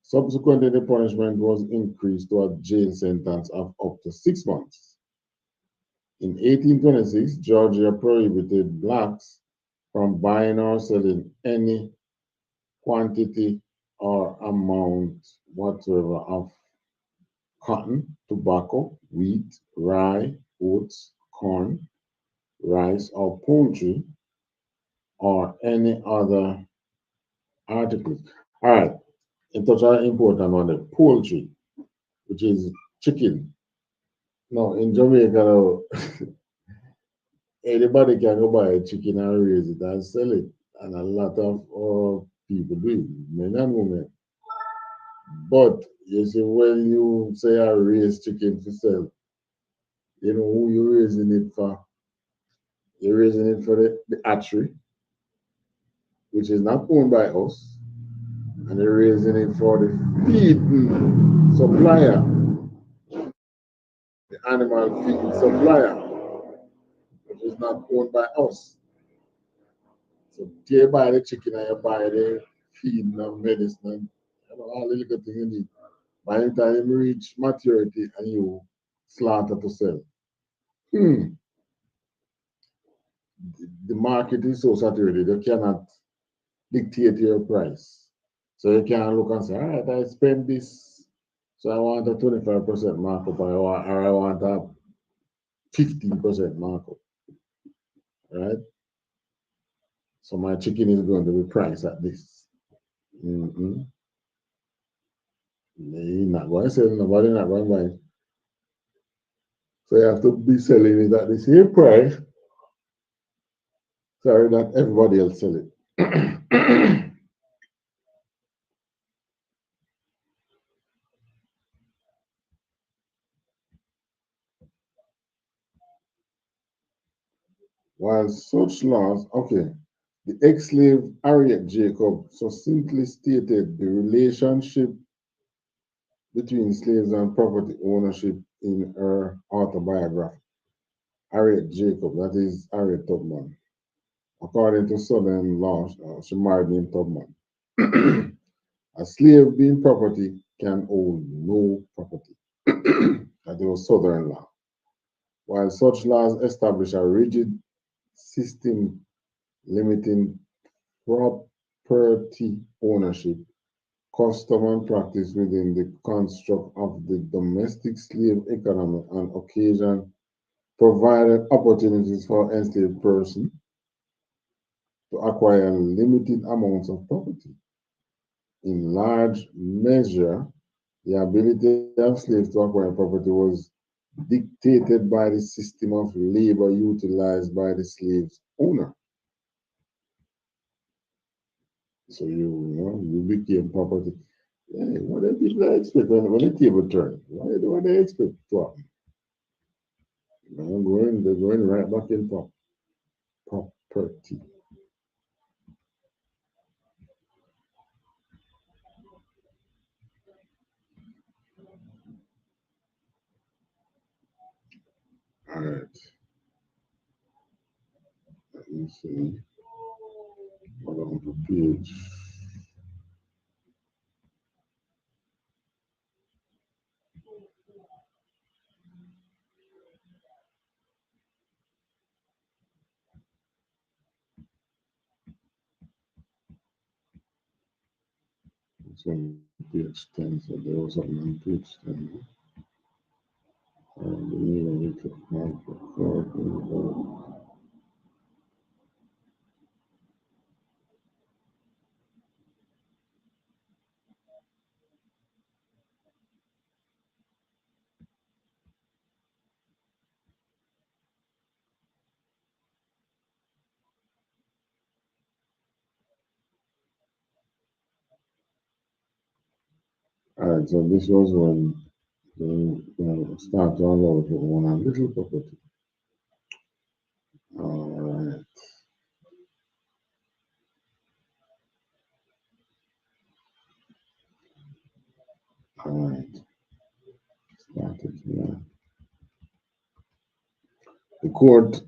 Subsequently, the punishment was increased to a jail sentence of up to 6 months. In 1826, Georgia prohibited blacks from buying or selling any quantity or amount whatsoever of cotton, tobacco, wheat, rye, oats, corn, rice, or poultry, or any other article. All right, in touch an important one, the poultry, which is chicken. Now, in Jamaica, anybody can go buy a chicken and raise it and sell it. And a lot of people do it, men and women. But you see, when you say I raise chicken to sell, you know who you're raising it for? You're raising it for the hatchery, which is not owned by us. And you're raising it for the feed supplier, the animal feed supplier, which is not owned by us. So you buy the chicken and you buy the feed and medicine and all the little things you need. By the time you reach maturity and you slaughter to sell. The market is so saturated, you cannot dictate your price. So you can't look and say, all right, I spend this, so I want a 25% markup, or I want a 15% markup. right? So my chicken is going to be priced at this. Mm-hmm. You're not going to sell, nobody not going to buy it. So you have to be selling it at the same price. Sorry, not everybody else sell it. While such laws, okay, the ex-slave Harriet Jacob succinctly stated the relationship between slaves and property ownership in her autobiography. Harriet Jacob, that is Harriet Tubman. According to Southern law, she married him Tubman. A slave being property can own no property. That was Southern law. While such laws establish a rigid system limiting property ownership, custom and practice within the construct of the domestic slave economy on occasion provided opportunities for enslaved persons to acquire limited amounts of property. In large measure, the ability of slaves to acquire property was dictated by the system of labor utilized by the slave's owner. So you became property. Yeah, what do people expect when the table turn? What they expect to happen? They're going right back in property. All right. Let me see. Hold on to page. It's on page 10, so there was something on page 10. All right, so this was when they start to allow to own a little property. All right. All right. Started here. The court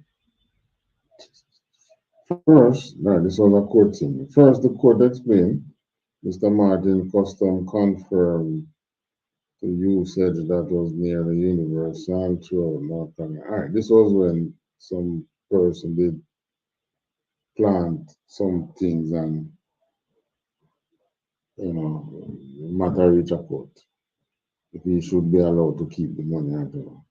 first, no, this was a court thing. First, the court explained Mr. Martin custom confirmed the usage that was near the Universal throughout North Carolina. All right, this was when some person did plant some things and matter reach a court. If he should be allowed to keep the money at all.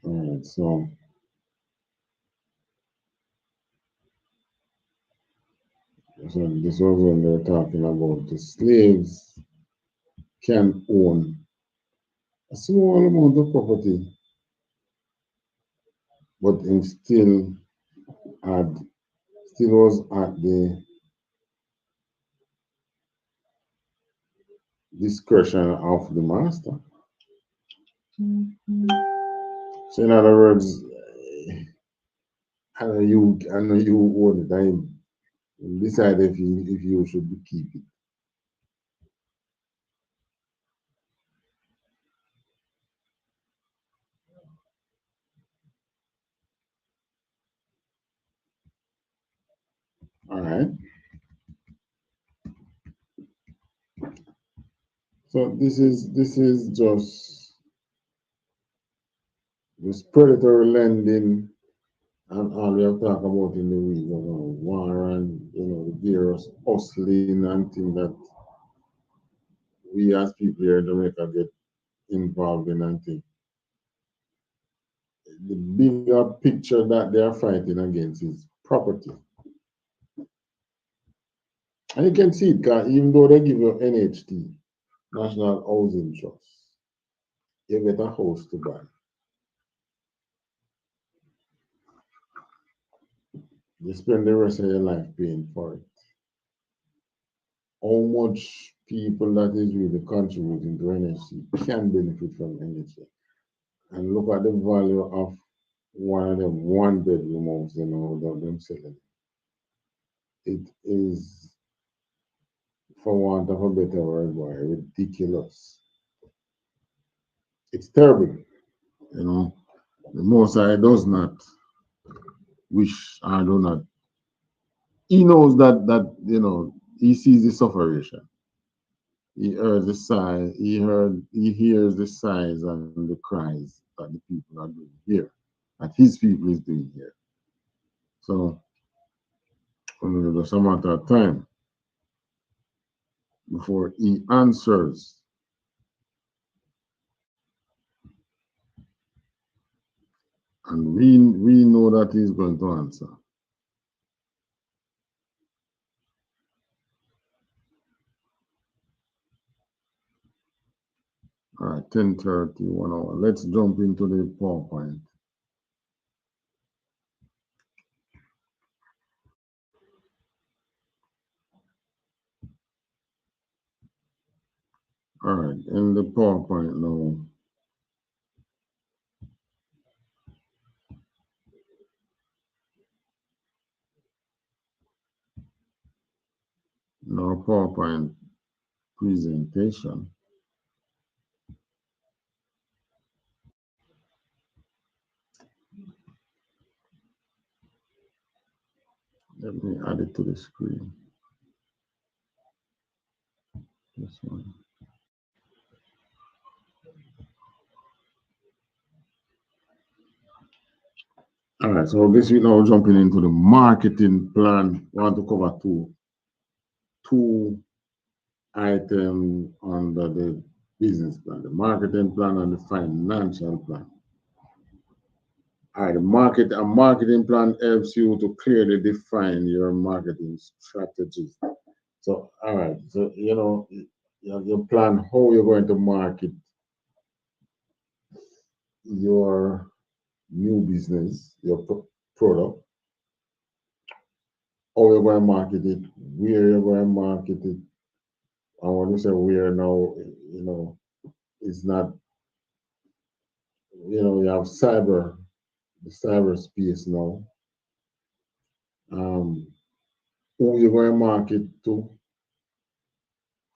All right, so this was when they were talking about the slaves can own a small amount of property, but in still was at the discretion of the master. So in other words, I know you own it. I decide if you should keep it. All right. So this is just this predatory lending and all we have talked about in the week, war and the there's hustling and things that we as people here in Jamaica get involved in and things. The bigger picture that they are fighting against is property. And you can see it, because even though they give you NHT, National Housing Trust, you get a house to buy. You spend the rest of your life paying for it. How much people that is really contributing to NHT can benefit from NHT? And look at the value of one of them one-bedroom homes, you know, that them selling. It is, for want of a better word, boy, ridiculous. It's terrible, you know. The Most High does not wish, I do not. He knows that you know, he sees the sufferation. He hears the sigh, he hears the sighs and the cries that the people are doing here, that his people is doing here. So it's just a matter of time before he answers. And we know that he's going to answer. All right, 10:30, 1 hour. Let's jump into the PowerPoint. All right, in the PowerPoint now. Now PowerPoint presentation. Let me add it to the screen. This one. All right, so this week now jumping into the marketing plan. We want to cover two items under the business plan, the marketing plan and the financial plan. All right, a marketing plan helps you to clearly define your marketing strategies. So, all right, so you know, you plan how you're going to market your new business, your product, how you're going to market it, where you're going to market it. I want to say where now, you know, it's not, you know, you have the cyberspace now. Who you're going to market to,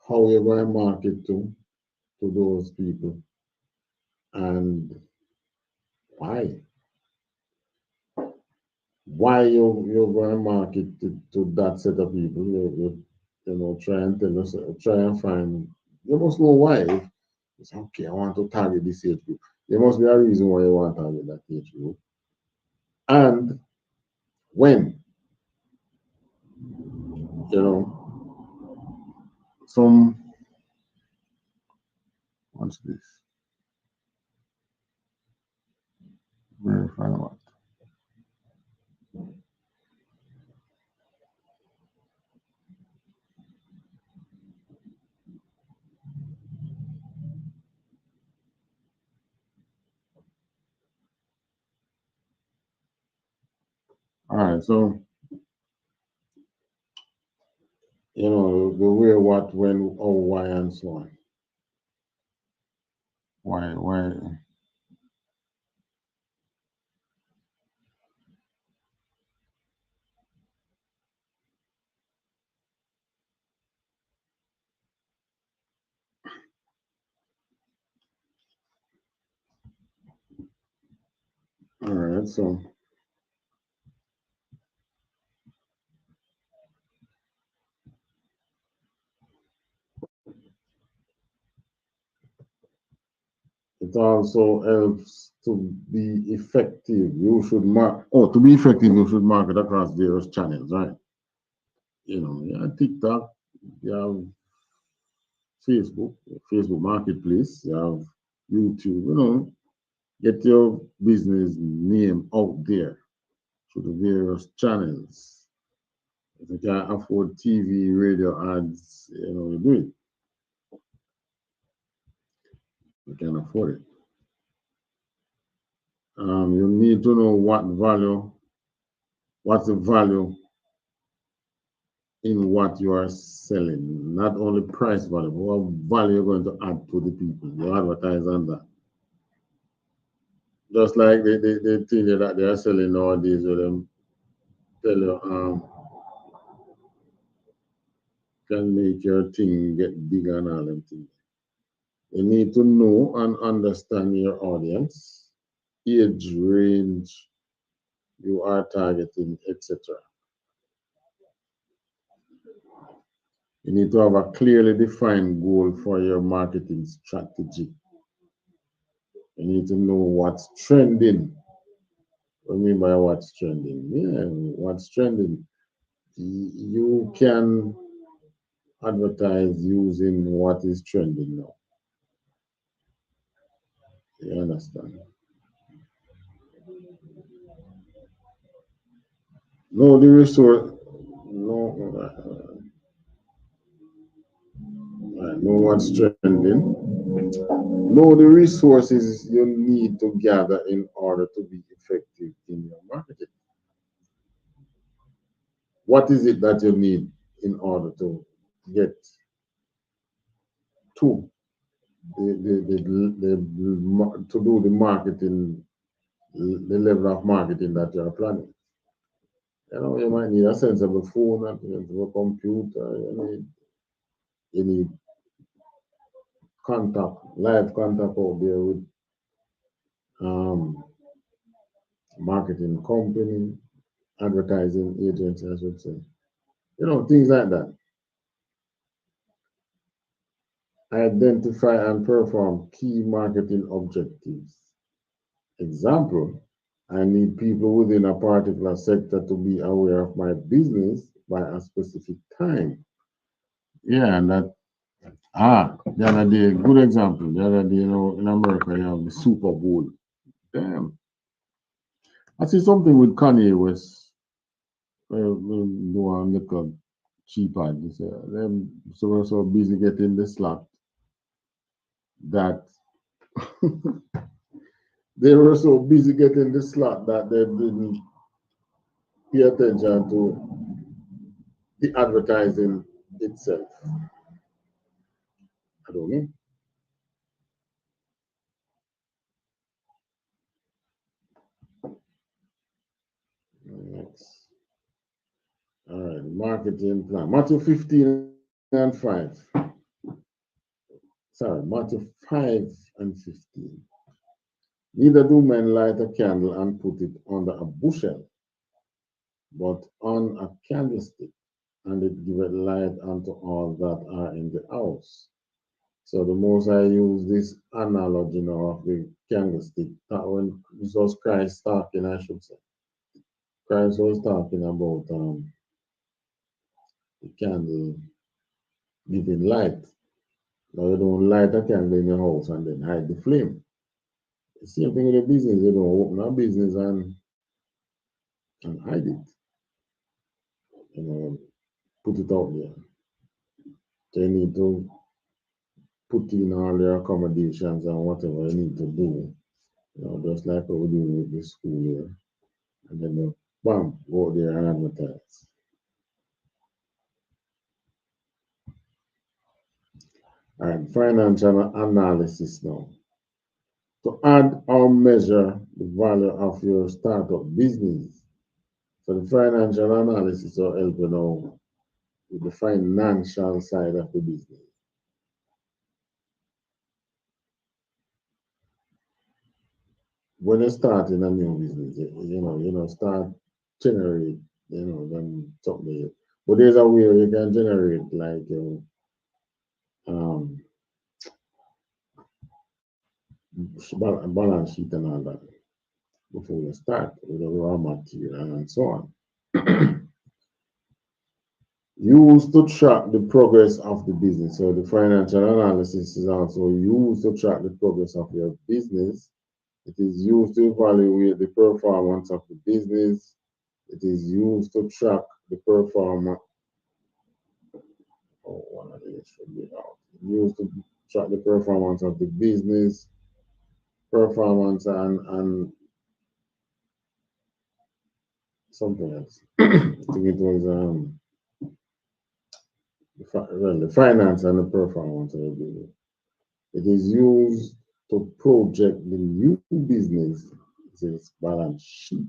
how you're going to market to those people, and why. Why you're going to market to that set of people. You know, try and find, you must know why. It's okay, I want to target this age group. There must be a reason why you want to target that age group. And when, you know, what's this? Verify what? All right, so, you know, the where, what, when, how, why, and so on. Why? All right, so it also helps to be effective. To be effective, you should market across various channels, right? You know, you have TikTok, you have Facebook Marketplace, you have YouTube, you know, get your business name out there through the various channels. If you can afford TV, radio ads, you know, you do it. You can afford it. You need to know what's the value in what you are selling. Not only price value, but what value you're going to add to the people. You advertise on that. Just like the thing that they are selling nowadays with them tell you can make your thing get bigger and all them things. You need to know and understand your audience, age range you are targeting, etc. You need to have a clearly defined goal for your marketing strategy. You need to know what's trending. What do you mean by what's trending? Yeah, what's trending. You can advertise using what is trending now. You understand? Know the resource. Know what's trending. Know the resources you need to gather in order to be effective in your marketing. What is it that you need in order to get to to do the marketing, the level of marketing that you are planning? You know, you might need a sensible phone, a computer. You need live contact out there with marketing company, advertising agency, I should say. You know, things like that. Identify and perform key marketing objectives. Example, I need people within a particular sector to be aware of my business by a specific time. Yeah, and that, the other day, good example. The other day, you know, in America, you have the Super Bowl. Damn. I see something with Kanye West. Do one little cheap ad. Them so busy getting the slot that they were so busy getting the slot that they didn't pay attention to the advertising itself. I don't know. Next. All right, marketing plan. Matthew 15 and 5. Sorry, Matthew 5 and 15. Neither do men light a candle and put it under a bushel, but on a candlestick, and it giveth light unto all that are in the house. So the most I use this analogy now of the candlestick, that when this was Christ talking, I should say. Christ was talking about the candle giving light. Now you don't light a candle in your house and then hide the flame. The same thing with the business, you don't open a business and hide it. You know, put it out there. So you need to put in all your accommodations and whatever you need to do. You know, just like what we're doing with the school here. And then you bam, go there and advertise. All right, financial analysis now. To add or measure the value of your startup business. So the financial analysis will help you know with the financial side of the business. When you start in a new business, you know, start generate, then something. But there's a way you can generate like balance sheet and all that before you start with the raw material and so on. used to track the progress of the business. So the financial analysis is also used to track the progress of your business. It is used to evaluate the performance of the business. It is used to track the performance. Oh, one of these should be out. Used to track the performance of the business, performance and something else. I think it was the finance and the performance of the business. It is used to project the new business balance sheet.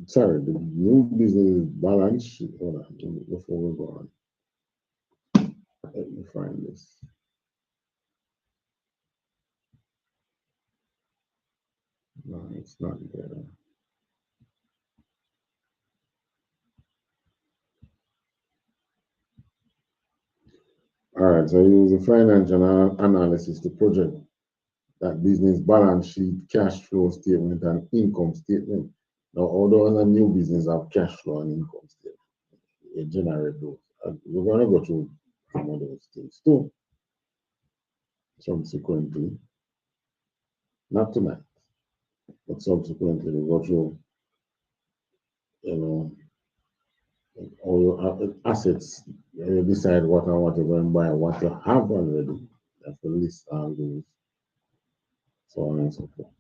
Sorry, the new business balance sheet. Hold on, before we go on. Let me find this. No, it's not there. All right, so I use the financial analysis to project that business balance sheet, cash flow statement, and income statement. Now, although a new business have cash flow and income statement, it generate those. We're going to go through some of those things too, subsequently. Not tonight, but subsequently we go through, all your assets. You decide what I want to go and buy, what you have already. You have to list all those, so on and so forth.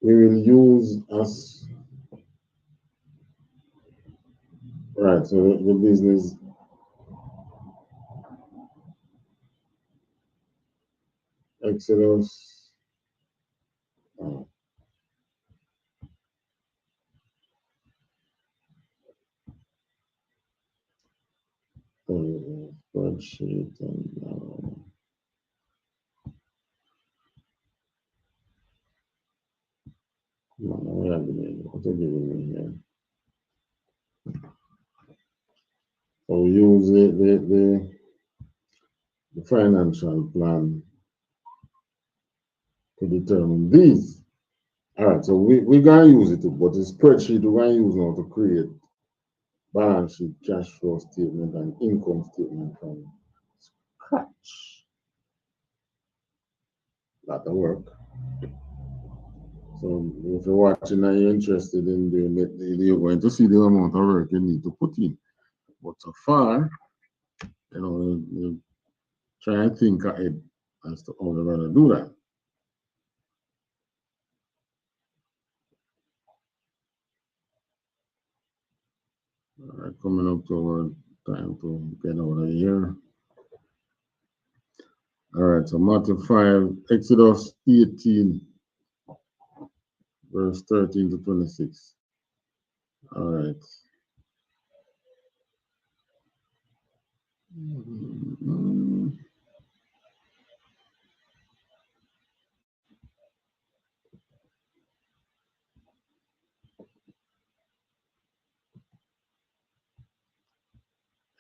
We will use as right. So the business Exodus. Spreadsheet and what are you giving me here? So we use the financial plan to determine these. All right, so we're gonna use it, but the spreadsheet we're gonna use now to create balance sheet, cash flow statement, and income statement from scratch. Lot of work. So if you're watching and you're interested in doing it, you're going to see the amount of work you need to put in. But so far, you try and think ahead as to how we're going to do that. All right, coming up to our time to get out of here. All right, so Matthew 5, Exodus 18, verse 13 to 26. All right.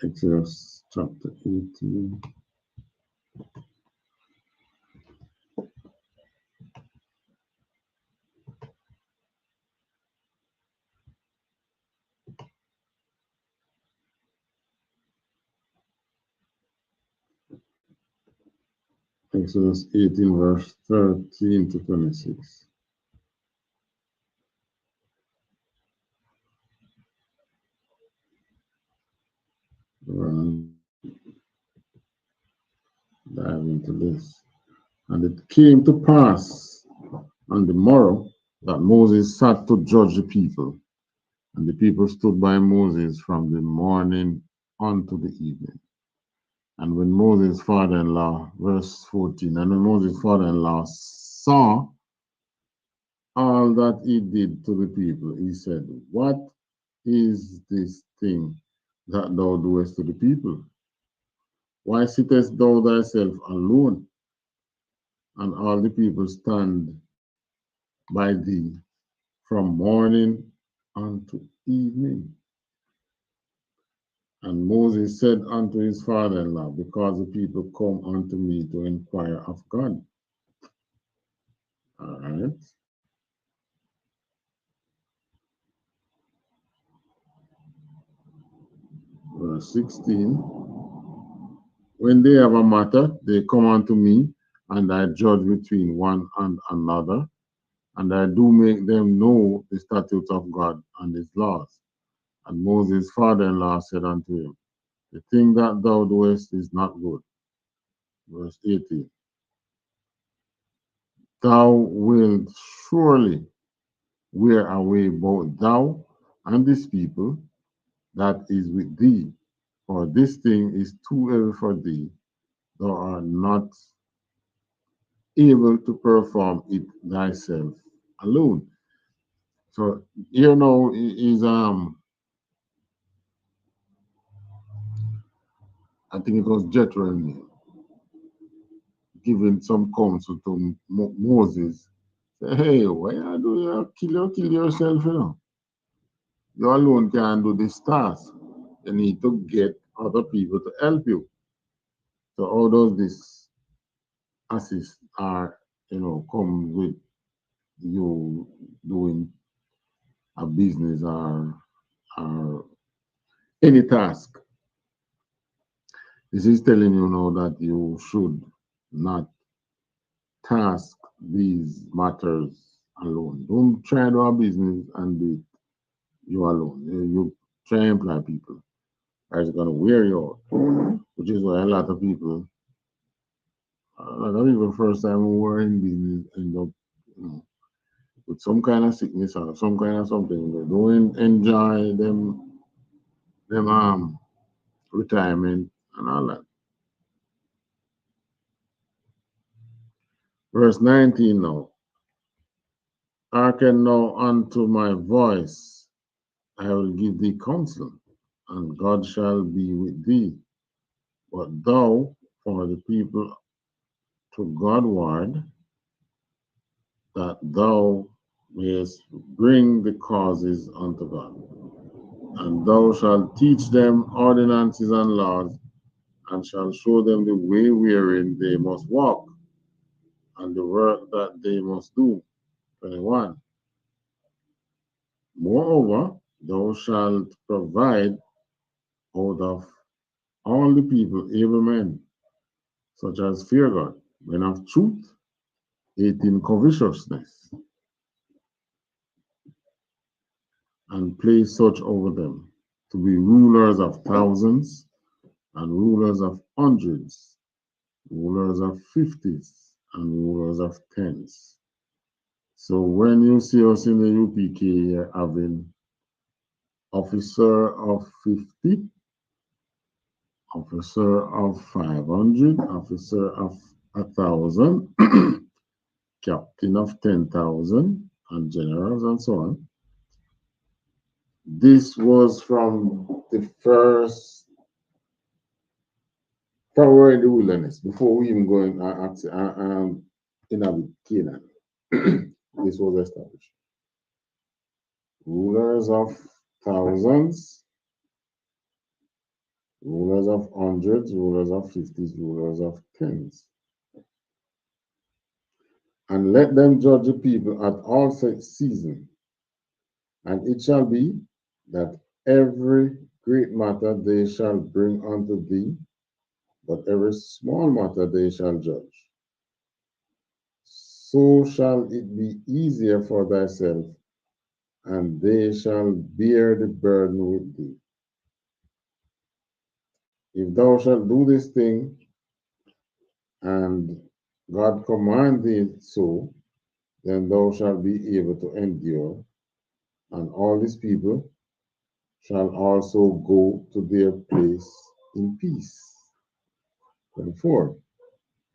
Exodus chapter 18. Exodus 18, verse 13 to 26. Dive into this. And it came to pass on the morrow that Moses sat to judge the people. And the people stood by Moses from the morning unto the evening. And when Moses' father-in-law, verse 14, and when Moses' father-in-law saw all that he did to the people, he said, what is this thing that thou doest to the people? Why sittest thou thyself alone, and all the people stand by thee from morning unto evening? And Moses said unto his father-in-law, because the people come unto me to inquire of God. All right. Verse 16. When they have a matter, they come unto me, and I judge between one and another, and I do make them know the statutes of God and his laws. And Moses' father-in-law said unto him, the thing that thou doest is not good. Verse 18. Thou wilt surely wear away both thou and this people that is with thee, for this thing is too heavy for thee. Thou art not able to perform it thyself alone. So here now is I think it was Jethro giving some counsel to Moses. Say, hey, why do you kill yourself, you know? You alone can't do this task. You need to get other people to help you. So all does this assist are, come with you doing a business or any task. This is telling you now that you should not task these matters alone. Don't try to do a business and do it you alone. You try and employ people. It's going to wear you out, which is why a lot of people first time who were in business end up, with some kind of sickness or some kind of something. They don't enjoy them retirement and all that. Verse 19 now. Hearken now unto my voice, I will give thee counsel, and God shall be with thee. But thou, for the people to Godward, that thou mayest bring the causes unto God. And thou shalt teach them ordinances and laws, and shalt show them the way wherein they must walk, and the work that they must do. 21. Moreover, thou shalt provide out of all the people able men, such as fear God, men of truth, hate in covetousness, and place such over them to be rulers of thousands, and rulers of hundreds, rulers of fifties, and rulers of tens. So when you see us in the UPK here having officer of 50, officer of 500, officer of 1,000, captain of 10,000, and generals and so on. This was from the first, from we're in the wilderness, before we even go in Canaan. This was established. Rulers of thousands, rulers of hundreds, rulers of fifties, rulers of tens. And let them judge the people at all seasons. And it shall be that every great matter they shall bring unto thee, but every small matter they shall judge. So shall it be easier for thyself, and they shall bear the burden with thee. If thou shalt do this thing, and God command thee so, then thou shalt be able to endure, and all these people shall also go to their place in peace. 24.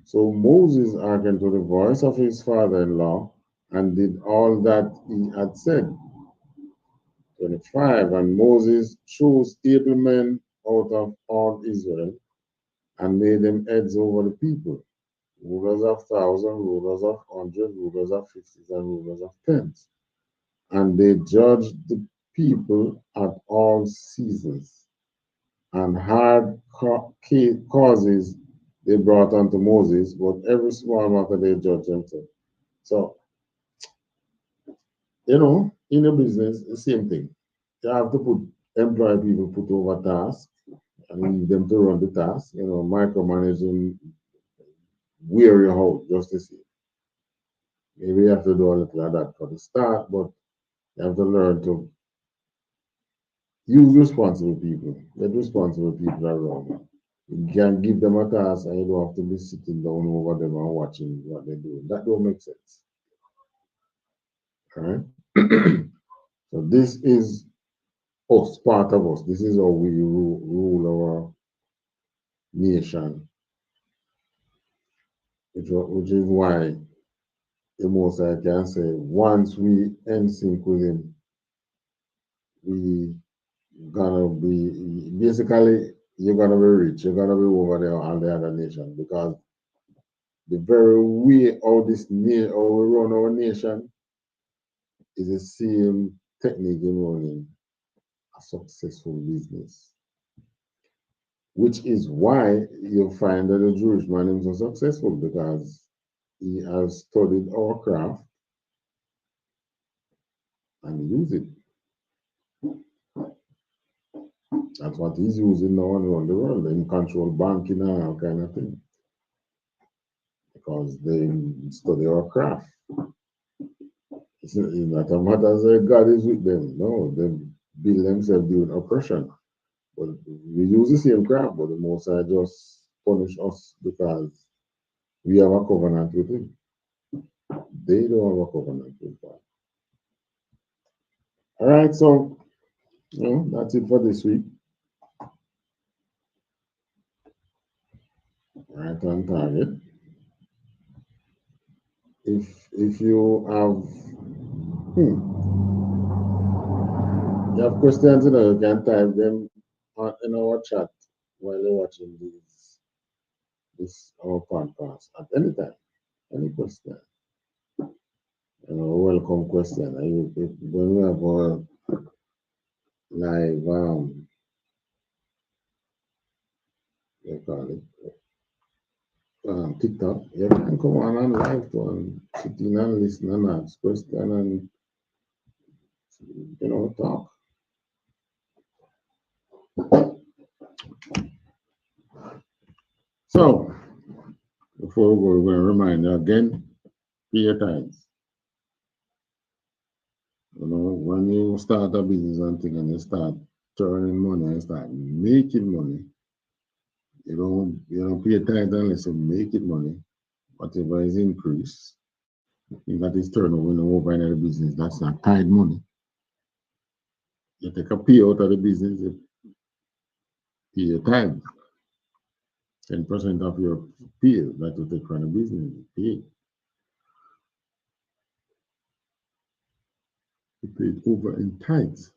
So Moses hearkened to the voice of his father-in-law and did all that he had said. 25. And Moses chose able men out of all Israel and made them heads over the people, rulers of thousands, rulers of hundreds, rulers of fifties, and rulers of tens. And they judged the people at all seasons, and hard causes they brought unto Moses, but every small matter they judged themselves. So, in a business, the same thing. You have to employ people put over tasks, and leave them to run the task. Micromanaging wear you out just to see. Maybe you have to do a little of that for the start, but you have to learn to use responsible people. Get responsible people around you. You can give them a task and you don't have to be sitting down over them and watching what they do. That don't make sense. All right? So this is us, part of us. This is how we rule our nation, which is why the most I can say, once we in sync with him, we gonna be, basically, you're gonna be rich, you're gonna be over there on the other nation, because the very way how we run our nation is the same technique in running a successful business. Which is why you find that the Jewish man is so successful, because he has studied our craft and used it. That's what he's using now around the world, in control banking and all kind of thing. Because they study our craft. It's not a matter of say God is with them. No, they build themselves doing oppression. But we use the same craft, but the Most High just punish us because we have a covenant with him. They don't have a covenant with God. All right, so that's it for this week. Right on target. If you have questions, you can type them in our chat while you're watching this our podcast at any time. Any question, welcome question. When we have our live they call it TikTok, you can come on and live to and sit in and listen and ask question and talk. So before we go, we're going to remind you again, pay your tithes. When you start a business and you start turning money and start making money, you don't pay tithes unless you make it money. Whatever is increased, if that is turnover over in the business, that's not tithe money. You take a pay out of the business, you pay your tithe. 10% of your pay that you take from the business, you pay it over in tithes.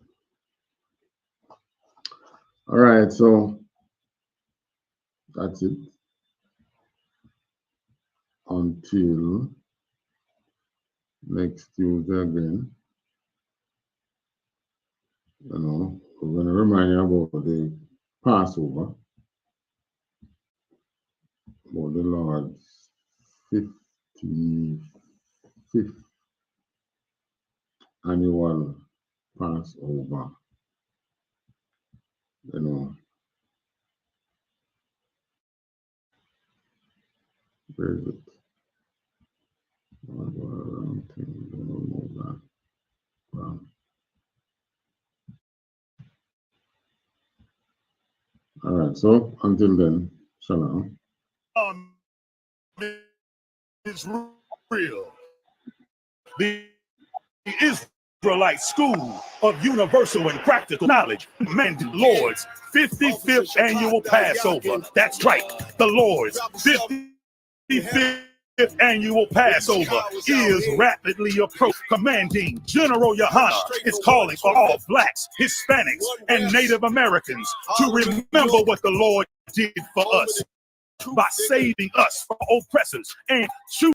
All right, so that's it. Until next Tuesday again. We're going to remind you about the Passover, about the Lord's 55th annual Passover. Where is it? All right, so until then, shalom. Is real. The Israelite School of Universal and Practical Knowledge, Commanding Lord's 55th annual Passover. That's right, the Lord's 55th annual Passover is rapidly approaching. Commanding General Yohana is calling for all blacks, Hispanics, and Native Americans to remember what the Lord did for us by saving us from oppressors and choosing